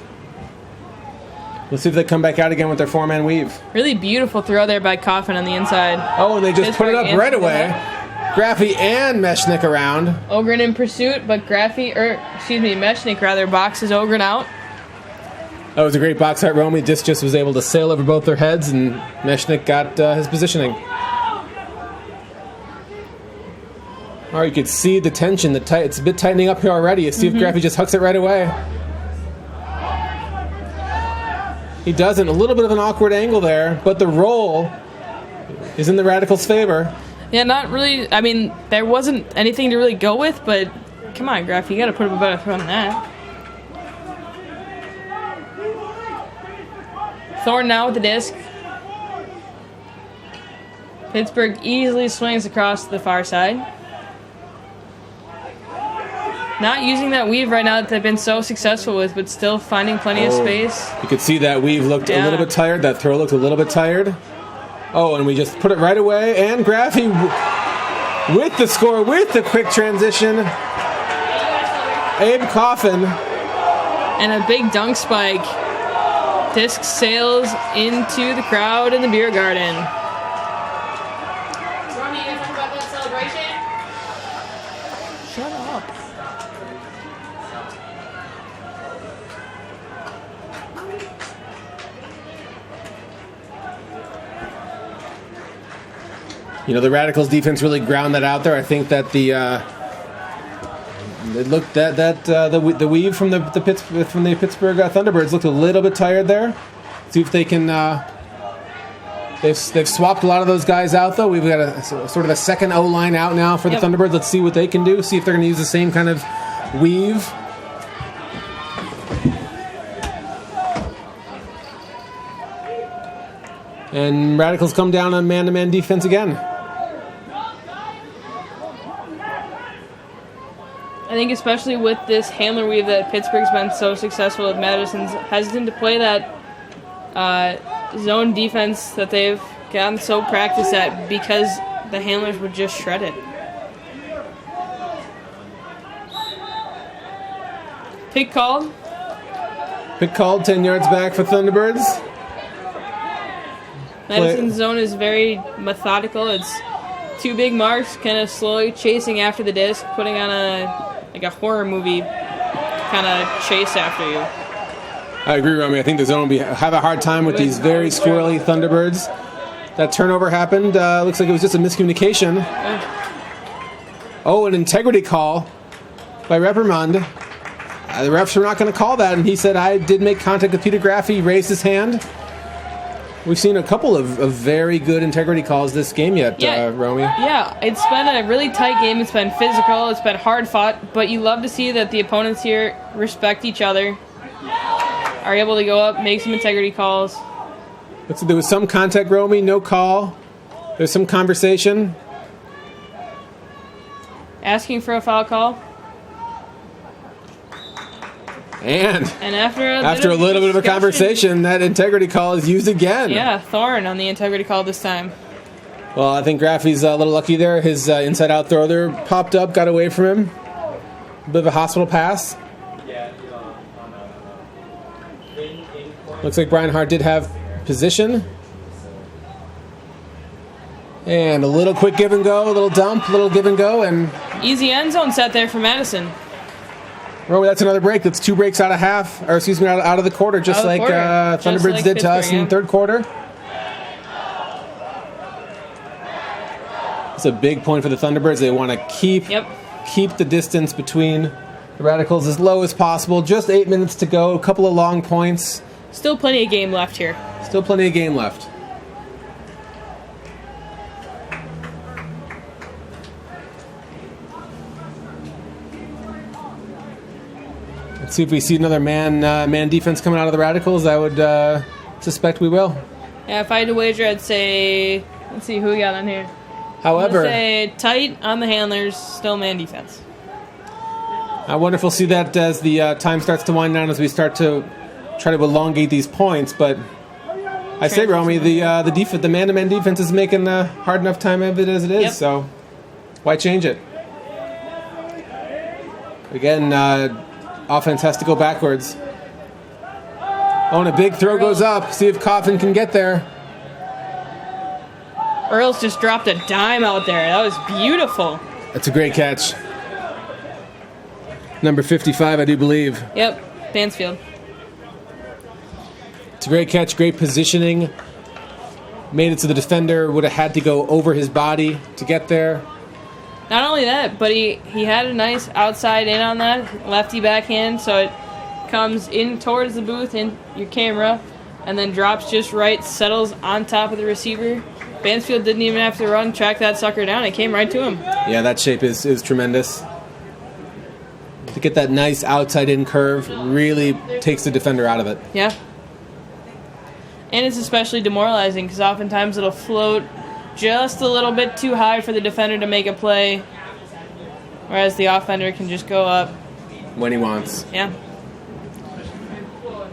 Let's see if they come back out again with their four-man weave. Really beautiful throw there by Coffin on the inside. Oh, and they just put it up Pittsburgh right answered away. Graffy and Meshnick around. Ogren in pursuit, but Meshnick rather boxes Ogren out. That was a great box out, Romy. Just was able to sail over both their heads, and Meshnick got his positioning. All right, you could see the tension. It's a bit tightening up here already. You see if Graffy just hooks it right away. He doesn't. A little bit of an awkward angle there, but the roll is in the Radicals' favor. Yeah, not really. I mean, there wasn't anything to really go with, but come on, Graff, you got to put up a better throw than that. Thorne now with the disc. Pittsburgh easily swings across to the far side. Not using that weave right now that they've been so successful with, but still finding plenty of space. You could see that weave looked a little bit tired. That throw looked a little bit tired. Oh, and we just put it right away. And Graffy with the score, with the quick transition. Abe Coffin. And a big dunk spike. Disc sails into the crowd in the beer garden. Ronnie, you guys talk about that celebration? Shut up. The Radicals defense really ground that out there. I think that the weave from the Pittsburgh Thunderbirds looked a little bit tired there. See if they can. They've swapped a lot of those guys out though. We've got a sort of a second O line out now for the Thunderbirds. Let's see what they can do. See if they're going to use the same kind of weave. And Radicals come down on man-to-man defense again. I think especially with this handler weave that Pittsburgh's been so successful with, Madison's hesitant to play that zone defense that they've gotten so practiced at because the handlers would just shred it. Pick called. Pick called, 10 yards back for Thunderbirds. Madison's zone is very methodical. It's two big marks, kind of slowly chasing after the disc, putting on a horror movie kind of chase after you. I agree, Romy. I think the zone will have a hard time with these very squirrely Thunderbirds. That turnover happened. Looks like it was just a miscommunication. Oh, an integrity call by Reprimand. The refs were not going to call that, and he said, I did make contact with Peter Graff. He raised his hand. We've seen a couple of very good integrity calls this game yet, Romy. Yeah, it's been a really tight game. It's been physical. It's been hard fought, but you love to see that the opponents here respect each other, are able to go up, make some integrity calls. There was some contact, Romy, no call. There's some conversation. Asking for a foul call. And after a little bit of a conversation, that integrity call is used again. Yeah, Thorne on the integrity call this time. Well, I think Graffy's a little lucky there. His inside-out throw there popped up, got away from him. A bit of a hospital pass. Looks like Brian Hart did have position. And a little quick give and go, a little dump, a little give and go, and easy end zone set there for Madison. Romy, that's another break. That's 2 breaks out of half, or excuse me, out of the quarter, just like Thunderbirds did to us in third quarter. It's a big point for the Thunderbirds. They want to keep the distance between the Radicals as low as possible. Just 8 minutes to go. A couple of long points. Still plenty of game left here. Still plenty of game left. Let's see if we see another man defense coming out of the Radicals. I would suspect we will. Yeah, if I had to wager, I'd say, let's see who we got on here. However, I'd say tight on the handlers, still man defense. I wonder if we'll see that as the time starts to wind down, as we start to try to elongate these points. But I say, Romy, the man-to-man defense is making a hard enough time of it as it is. So why change it? Again, offense has to go backwards. Oh, and a big throw goes up. See if Coffin can get there. Earls just dropped a dime out there. That was beautiful. That's a great catch. Number 55, I do believe. Yep, Bansfield. It's a great catch, great positioning. Made it so the defender would have had to go over his body to get there. Not only that, but he had a nice outside in on that, lefty backhand, so it comes in towards the booth in your camera, and then drops just right, settles on top of the receiver. Bansfield didn't even have to run, track that sucker down. It came right to him. Yeah, that shape is tremendous. To get that nice outside-in curve really takes the defender out of it. Yeah. And it's especially demoralizing because oftentimes it'll float just a little bit too high for the defender to make a play, whereas the offender can just go up when he wants. Yeah.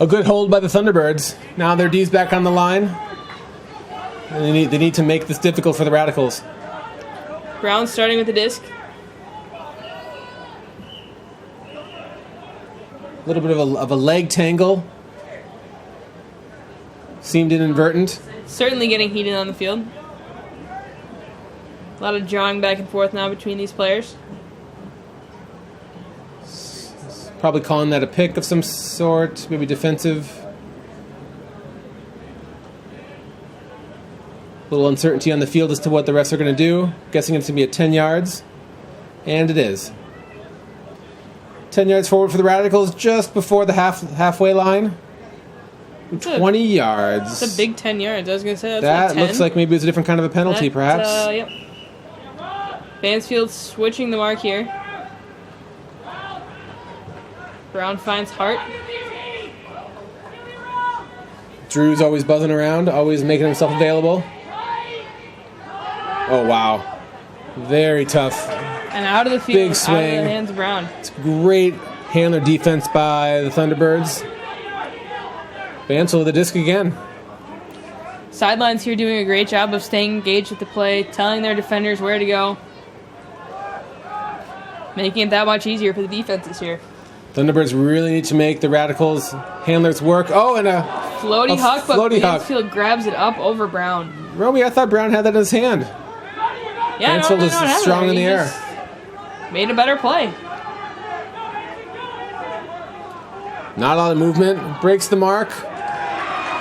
A good hold by the Thunderbirds. Now their D's back on the line. And they need to make this difficult for the Radicals. Brown starting with the disc. A little bit of a leg tangle. Seemed inadvertent. Certainly getting heated on the field. A lot of drawing back and forth now between these players. Probably calling that a pick of some sort, maybe defensive. little uncertainty on the field as to what the rest are going to do. Guessing it's going to be at 10 yards. And it is. 10 yards forward for the Radicals, just before the halfway line. 20 yards. It's a big 10 yards. I was going to say that not 10. looks like maybe it's a different kind of a penalty, perhaps. Yep. Mansfield switching the mark here. Brown finds Hart. Drew's always buzzing around, always making himself available. Oh, wow. Very tough. And out of the field, Big swing. out of the hands of Brown. It's great handler defense by the Thunderbirds. Bansel with the disc again. Sidelines here doing a great job of staying engaged with the play, telling their defenders where to go. Making it that much easier for the defenses here. Thunderbirds really need to make the Radicals handlers work. Oh, and a floaty huck, but floaty huck. Mansfield grabs it up over Brown. Romy, I thought Brown had that in his hand. Yeah, Mansfield is strong in the air. Made a better play. Not a lot of movement. Breaks the mark.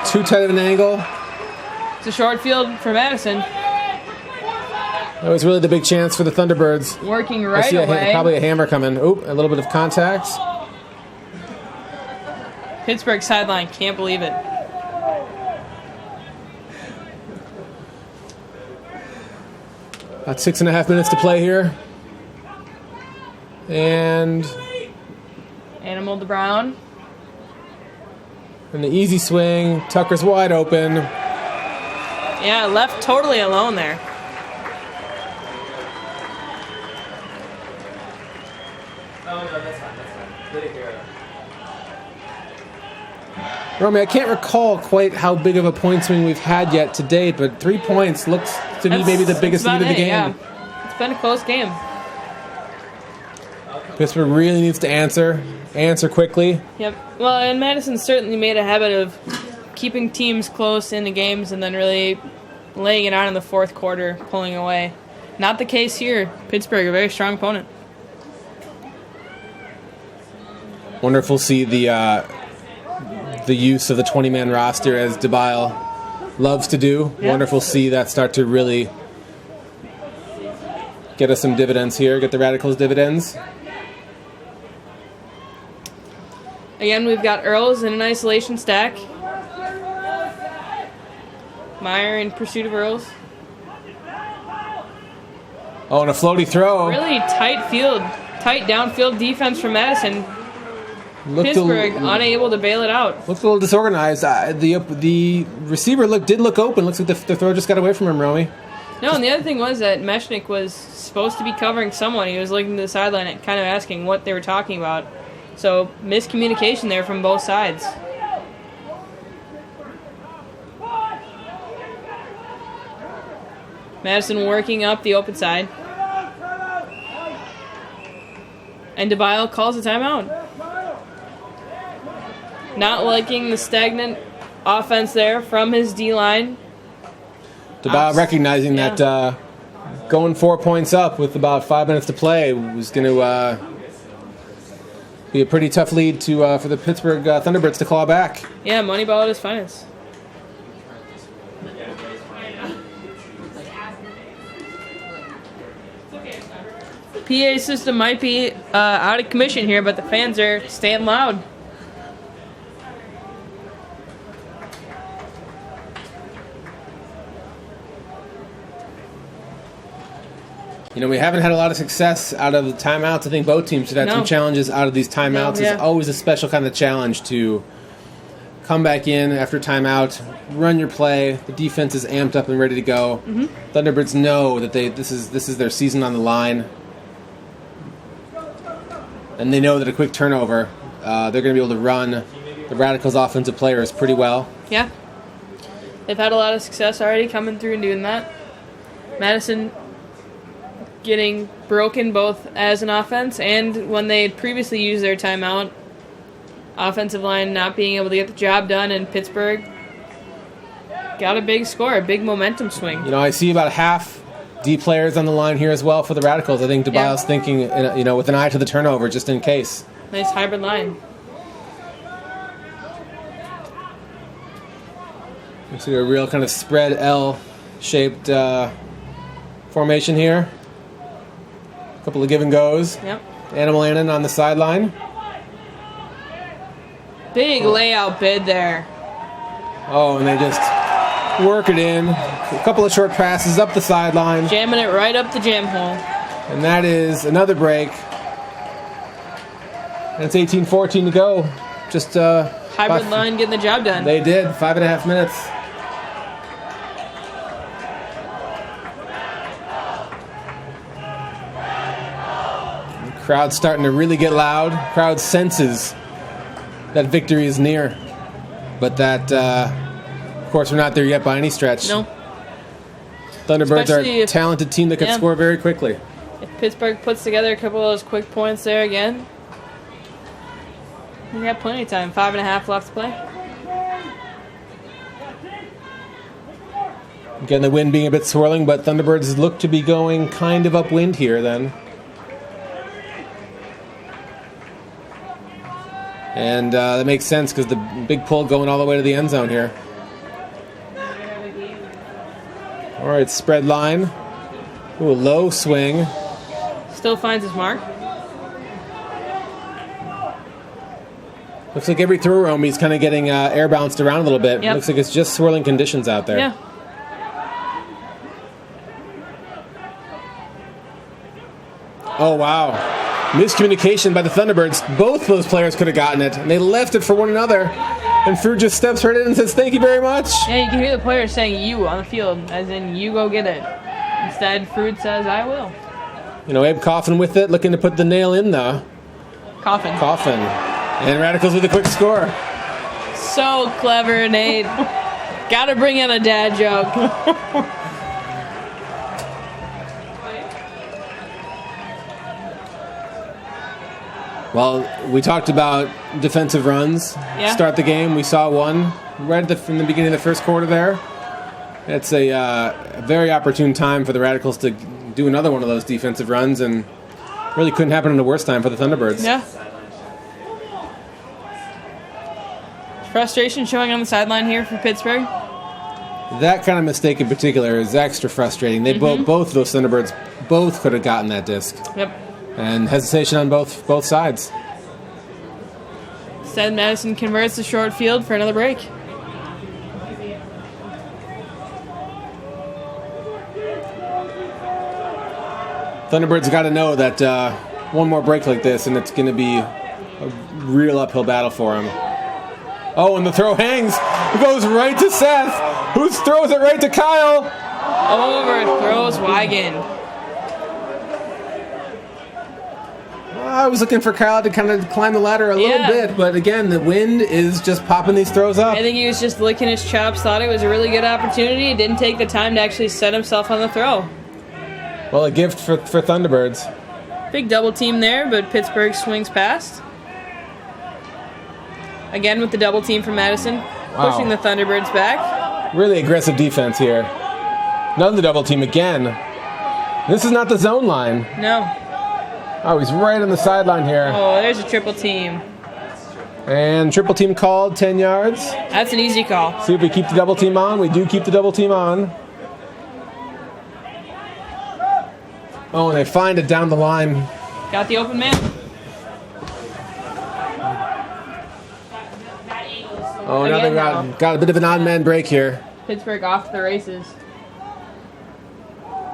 Too tight of an angle. It's a short field for Madison. That was really the big chance for the Thunderbirds. Working I right see away. Probably a hammer coming. Oop, a little bit of contact. Pittsburgh sideline. Can't believe it. About 6.5 minutes to play here. And Animal to Brown. an easy swing. Tucker's wide open. Yeah, left totally alone there. Oh, no, that's fine. Good to hear. Romy, I can't recall quite how big of a point swing we've had yet to date, but 3 points looks to be maybe the biggest lead of the game. Yeah. It's been a close game. Pittsburgh really needs to answer quickly. Yep. Well, and Madison certainly made a habit of keeping teams close in the games and then really laying it on in the fourth quarter, pulling away. Not the case here. Pittsburgh, a very strong opponent. Wonderful to see the use of the 20-man roster as DeBile loves to do. Yeah. Wonderful to see that start to really get us some dividends here, get the Radicals dividends. Again, we've got Earls in an isolation stack. Meyer in pursuit of Earls. Oh, and a floaty throw. Really tight downfield defense from Madison. Pittsburgh unable to bail it out. Looked a little disorganized. The receiver did look open. Looks like the throw just got away from him, Romy. No, and the other thing was that Meshnik was supposed to be covering someone. He was looking to the sideline and kind of asking what they were talking about. So, miscommunication there from both sides. Madison working up the open side. And DeBile calls a timeout. Not liking the stagnant offense there from his D-line. DeBile recognizing that going 4 points up with about 5 minutes to play was going to be a pretty tough lead for the Pittsburgh Thunderbirds to claw back. Yeah, Moneyball at his finest. PA system might be out of commission here, but the fans are staying loud. You know, we haven't had a lot of success out of the timeouts. I think both teams should have some challenges out of these timeouts. Yeah. It's always a special kind of challenge to come back in after timeout, run your play. The defense is amped up and ready to go. Mm-hmm. Thunderbirds know that this is their season on the line, and they know that a quick turnover, they're going to be able to run the Radicals' offensive players pretty well. Yeah, they've had a lot of success already coming through and doing that. Madison getting broken both as an offense and when they had previously used their timeout, offensive line not being able to get the job done, and Pittsburgh got a big score, a big momentum swing. You know, I see about half D players on the line here as well for the Radicals. I think DeBile's thinking, you know, with an eye to the turnover just in case. Nice hybrid line. Looks like a real kind of spread L shaped formation here. A couple of give and goes. Yep. Animal Annan on the sideline. Big layout bid there. Oh, and they just work it in. A couple of short passes up the sideline. Jamming it right up the jam hole. And that is another break. And it's 18-14 to go. Just Hybrid line getting the job done. They did. 5.5 minutes. The crowd's starting to really get loud. Crowd senses that victory is near. But that, of course, we're not there yet by any stretch. No. Thunderbirds Especially are a talented team that can score very quickly. If Pittsburgh puts together a couple of those quick points there again, we got plenty of time. 5.5 left to play. Again, the wind being a bit swirling, but Thunderbirds look to be going kind of upwind here then. And that makes sense because the big pull going all the way to the end zone here. All right, spread line. Ooh, low swing. Still finds his mark. Looks like every throw roam he's kind of getting air bounced around a little bit. Yep. Looks like it's just swirling conditions out there. Yeah. Oh, wow. Miscommunication by the Thunderbirds. Both those players could have gotten it, and they left it for one another. And Fruit just steps right in and says, "Thank you very much." Yeah, you can hear the players saying "you" on the field, as in "you go get it." Instead, Fruit says, "I will." You know, Abe Coffin with it, looking to put the nail in the Coffin. And Radicals with a quick score. So clever, Nate. Gotta bring in a dad joke. Well, we talked about defensive runs. Yeah. Start the game. We saw one right from the beginning of the first quarter there. It's a very opportune time for the Radicals to do another one of those defensive runs, and really couldn't happen in a worse time for the Thunderbirds. Yeah. Frustration showing on the sideline here for Pittsburgh. That kind of mistake in particular is extra frustrating. They both those Thunderbirds both could have gotten that disc. Yep. And hesitation on both sides. Instead, Madison converts the short field for another break. Thunderbirds got to know that one more break like this, and it's going to be a real uphill battle for them. Oh, and the throw hangs. It goes right to Seth, who throws it right to Kyle. Overthrows Wigan. I was looking for Kyle to kind of climb the ladder a little bit, but again, the wind is just popping these throws up. I think he was just licking his chops, thought it was a really good opportunity, didn't take the time to actually set himself on the throw. Well, a gift for Thunderbirds. Big double team there, but Pittsburgh swings past. Again with the double team from Madison, pushing the Thunderbirds back. Really aggressive defense here. Another double team again. This is not the zone line. No. Oh, he's right on the sideline here. Oh, there's a triple team. And triple team called, 10 yards. That's an easy call. See if we keep the double team on. We do keep the double team on. Oh, and they find it down the line. Got the open man. Oh, now they got a bit of an odd man break here. Pittsburgh off to the races.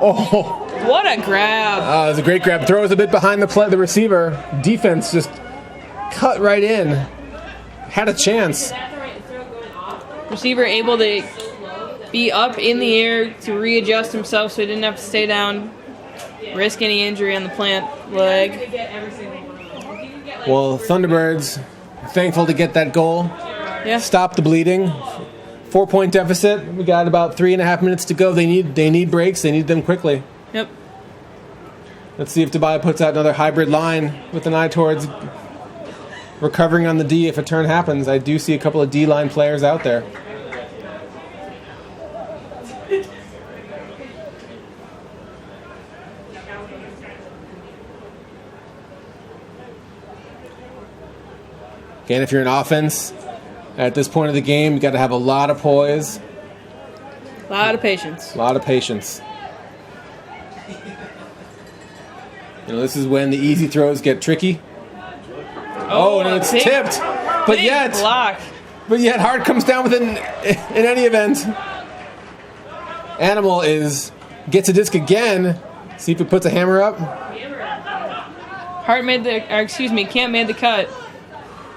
Oh. What a grab. It was a great grab. Throws a bit behind the receiver. Defense just cut right in. Had a chance. Receiver able to be up in the air to readjust himself so he didn't have to stay down, risk any injury on the plant leg. Well, Thunderbirds thankful to get that goal. Yeah. Stop the bleeding. 4-point deficit. We got about 3.5 minutes to go. They need breaks. They need them quickly. Yep. Let's see if Tobias puts out another hybrid line with an eye towards recovering on the D if a turn happens. I do see a couple of D-line players out there. Again, if you're an offense, at this point of the game, you got to have a lot of poise. A lot of patience. A lot of patience. This is when the easy throws get tricky. Oh, and it's tipped. But yet, block. Hart comes down with it in any event. Animal gets a disc again. See if it puts a hammer up. Hart Camp made the cut.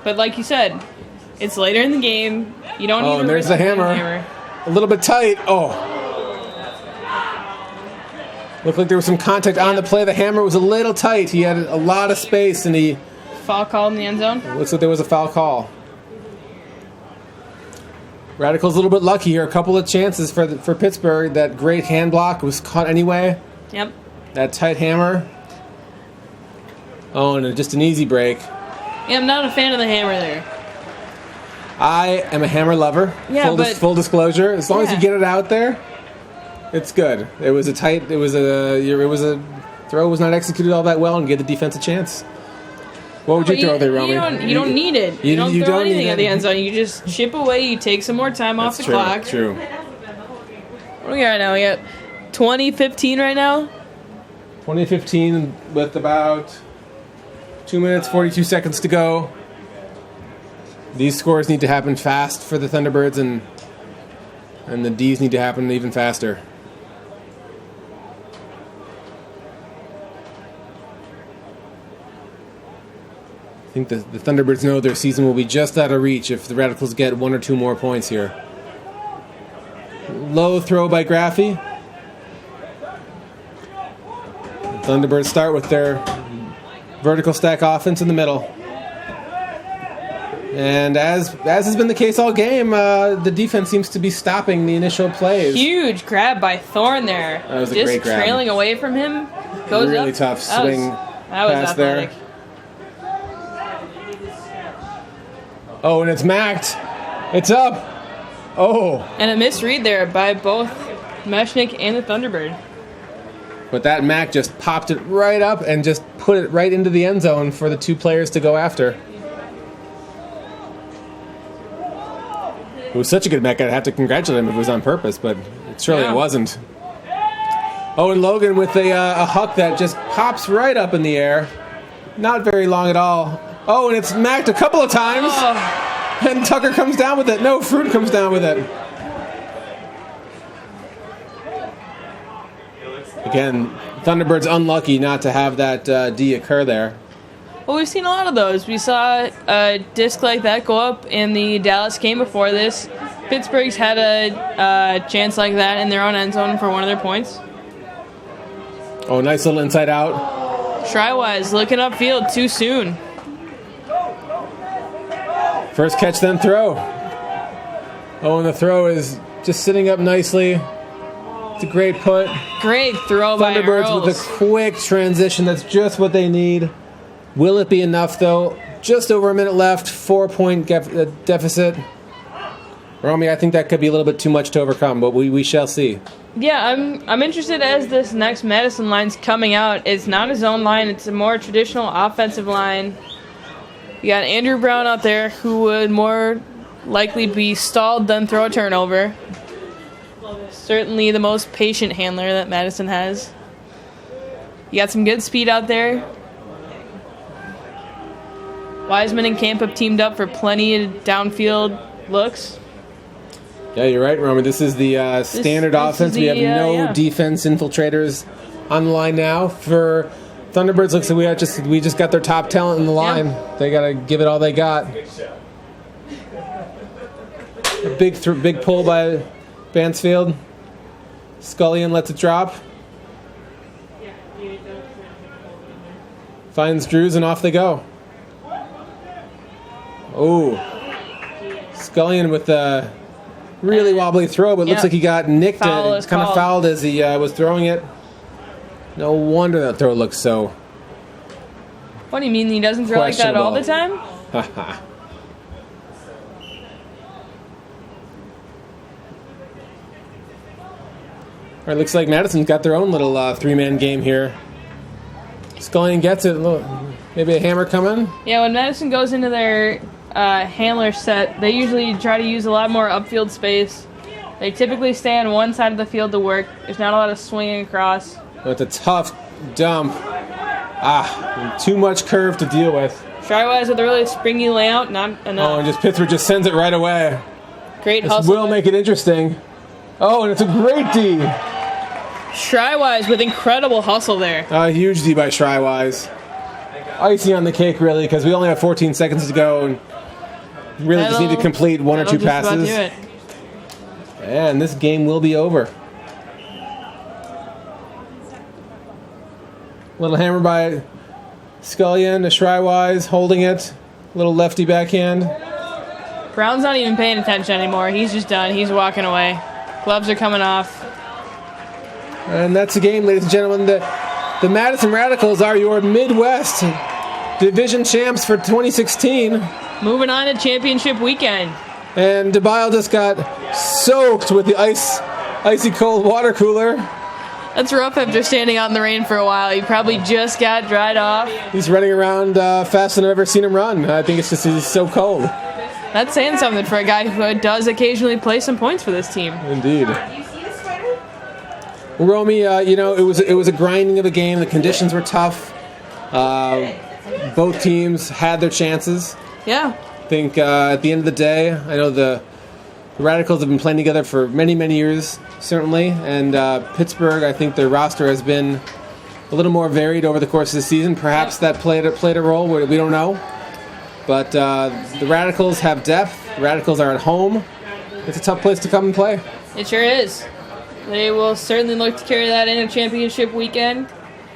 But like you said, it's later in the game. You don't need to and there's the hammer. A little bit tight. Oh. Looked like there was some contact on the play. The hammer was a little tight. He had a lot of space, and he... Foul call in the end zone? Looks like there was a foul call. Radical's a little bit lucky here. A couple of chances for Pittsburgh. That great hand block was caught anyway. Yep. That tight hammer. Oh, and just an easy break. Yeah, I'm not a fan of the hammer there. I am a hammer lover. Yeah, Full disclosure. As long as you get it out there, it's good. It was a throw was not executed all that well and gave the defense a chance. What would you throw there, Romy? You don't need it. You don't throw anything at the end zone. You just chip away. You take some more time off the clock. That's true. What do we got right now? We got 20-15 right now. 2015 with about 2 minutes, 42 seconds to go. These scores need to happen fast for the Thunderbirds, and the D's need to happen even faster. I think the Thunderbirds know their season will be just out of reach if the Radicals get 1 or 2 more points here. Low throw by Graffy. The Thunderbirds start with their vertical stack offense in the middle. And as has been the case all game, the defense seems to be stopping the initial plays. Huge grab by Thorne there. That was a great grab. Trailing away from him. Goes really up. Tough swing pass athletic. there. Oh, and it's macked. It's up. Oh. And a misread there by both Meshnik and the Thunderbird. But that Mac just popped it right up and just put it right into the end zone for the 2 players to go after. It was such a good Mac, I'd have to congratulate him if it was on purpose, but surely it wasn't. Oh, and Logan with a huck that just pops right up in the air. Not very long at all. Oh, and it's macked a couple of times. Oh. And Tucker comes down with it. No, Fruit comes down with it. Again, Thunderbirds unlucky not to have that D occur there. Well, we've seen a lot of those. We saw a disc like that go up in the Dallas game before this. Pittsburgh's had a chance like that in their own end zone for one of their points. Oh, nice little inside out. Shrywise looking upfield too soon. First catch, then throw. Oh, and the throw is just sitting up nicely. It's a great put. Great throw by Thunderbirds Earls. with a quick transition. That's just what they need. Will it be enough, though? Just over a minute left. 4-point deficit. Romy, I think that could be a little bit too much to overcome, but we shall see. Yeah, I'm interested as this next Madison line's coming out. It's not a zone line. It's a more traditional offensive line. You got Andrew Brown out there who would more likely be stalled than throw a turnover. Certainly the most patient handler that Madison has. You got some good speed out there. Wiseman and Camp have teamed up for plenty of downfield looks. Yeah, you're right, Roman. This is the standard offense. We have no defense infiltrators on the line now. For Thunderbirds, looks like we just got their top talent in the line. Yeah. They got to give it all they got. A big pull by Bansfield. Scullion lets it drop. Finds Drews and off they go. Oh, Scullion with a really wobbly throw, but looks like he got nicked. Kind of fouled as he was throwing it. No wonder that throw looks so. What do you mean he doesn't throw like that all the time? All right, looks like Madison's got their own little three-man game here. Scullion gets it. Look, maybe a hammer coming. Yeah, when Madison goes into their handler set, they usually try to use a lot more upfield space. They typically stay on one side of the field to work. There's not a lot of swinging across. It's a tough dump. Too much curve to deal with. Strywise with a really springy layout, not enough. Oh, and Pittsburgh just sends it right away. Great This hustle. will make it interesting. Oh, and it's a great D. Strywise with incredible hustle there. A huge D by Strywise. Icing on the cake, really, because we only have 14 seconds to go, and really just need to complete one or two That'll passes. just about do it. And this game will be over. Little hammer by Scullion to Strywise, holding it. Little lefty backhand. Brown's not even paying attention anymore. He's just done. He's walking away. Gloves are coming off. And that's the game, ladies and gentlemen. The Madison Radicals are your Midwest Division champs for 2016. Moving on to championship weekend. And DeBile just got soaked with the icy cold water cooler. That's rough after standing out in the rain for a while. He probably just got dried off. He's running around faster than I've ever sing him run. I think it's just he's so cold. That's saying something for a guy who does occasionally play some points for this team. Indeed. Do you see the sweater? Well, Romy, it was a grinding of a game. The conditions were tough. Both teams had their chances. Yeah. I think at the end of the day, I know the Radicals have been playing together for many, many years, certainly. And Pittsburgh, I think their roster has been a little more varied over the course of the season. Perhaps that played a role. We don't know. But the Radicals have depth. The Radicals are at home. It's a tough place to come and play. It sure is. They will certainly look to carry that into championship weekend.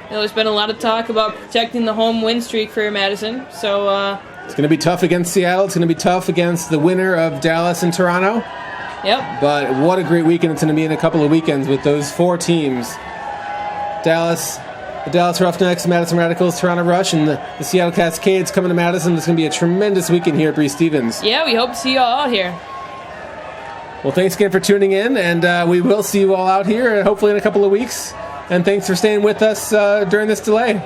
There's been a lot of talk about protecting the home win streak for Madison. So, It's going to be tough against Seattle. It's going to be tough against the winner of Dallas and Toronto. yep. But what a great weekend it's going to be in a couple of weekends with those four teams. The Dallas Roughnecks, Madison Radicals, Toronto Rush, and the Seattle Cascades coming to Madison. It's going to be a tremendous weekend here at Breeze Stevens. Yeah, we hope to see you all out here. Well, thanks again for tuning in, and we will see you all out here hopefully in a couple of weeks. And thanks for staying with us during this delay.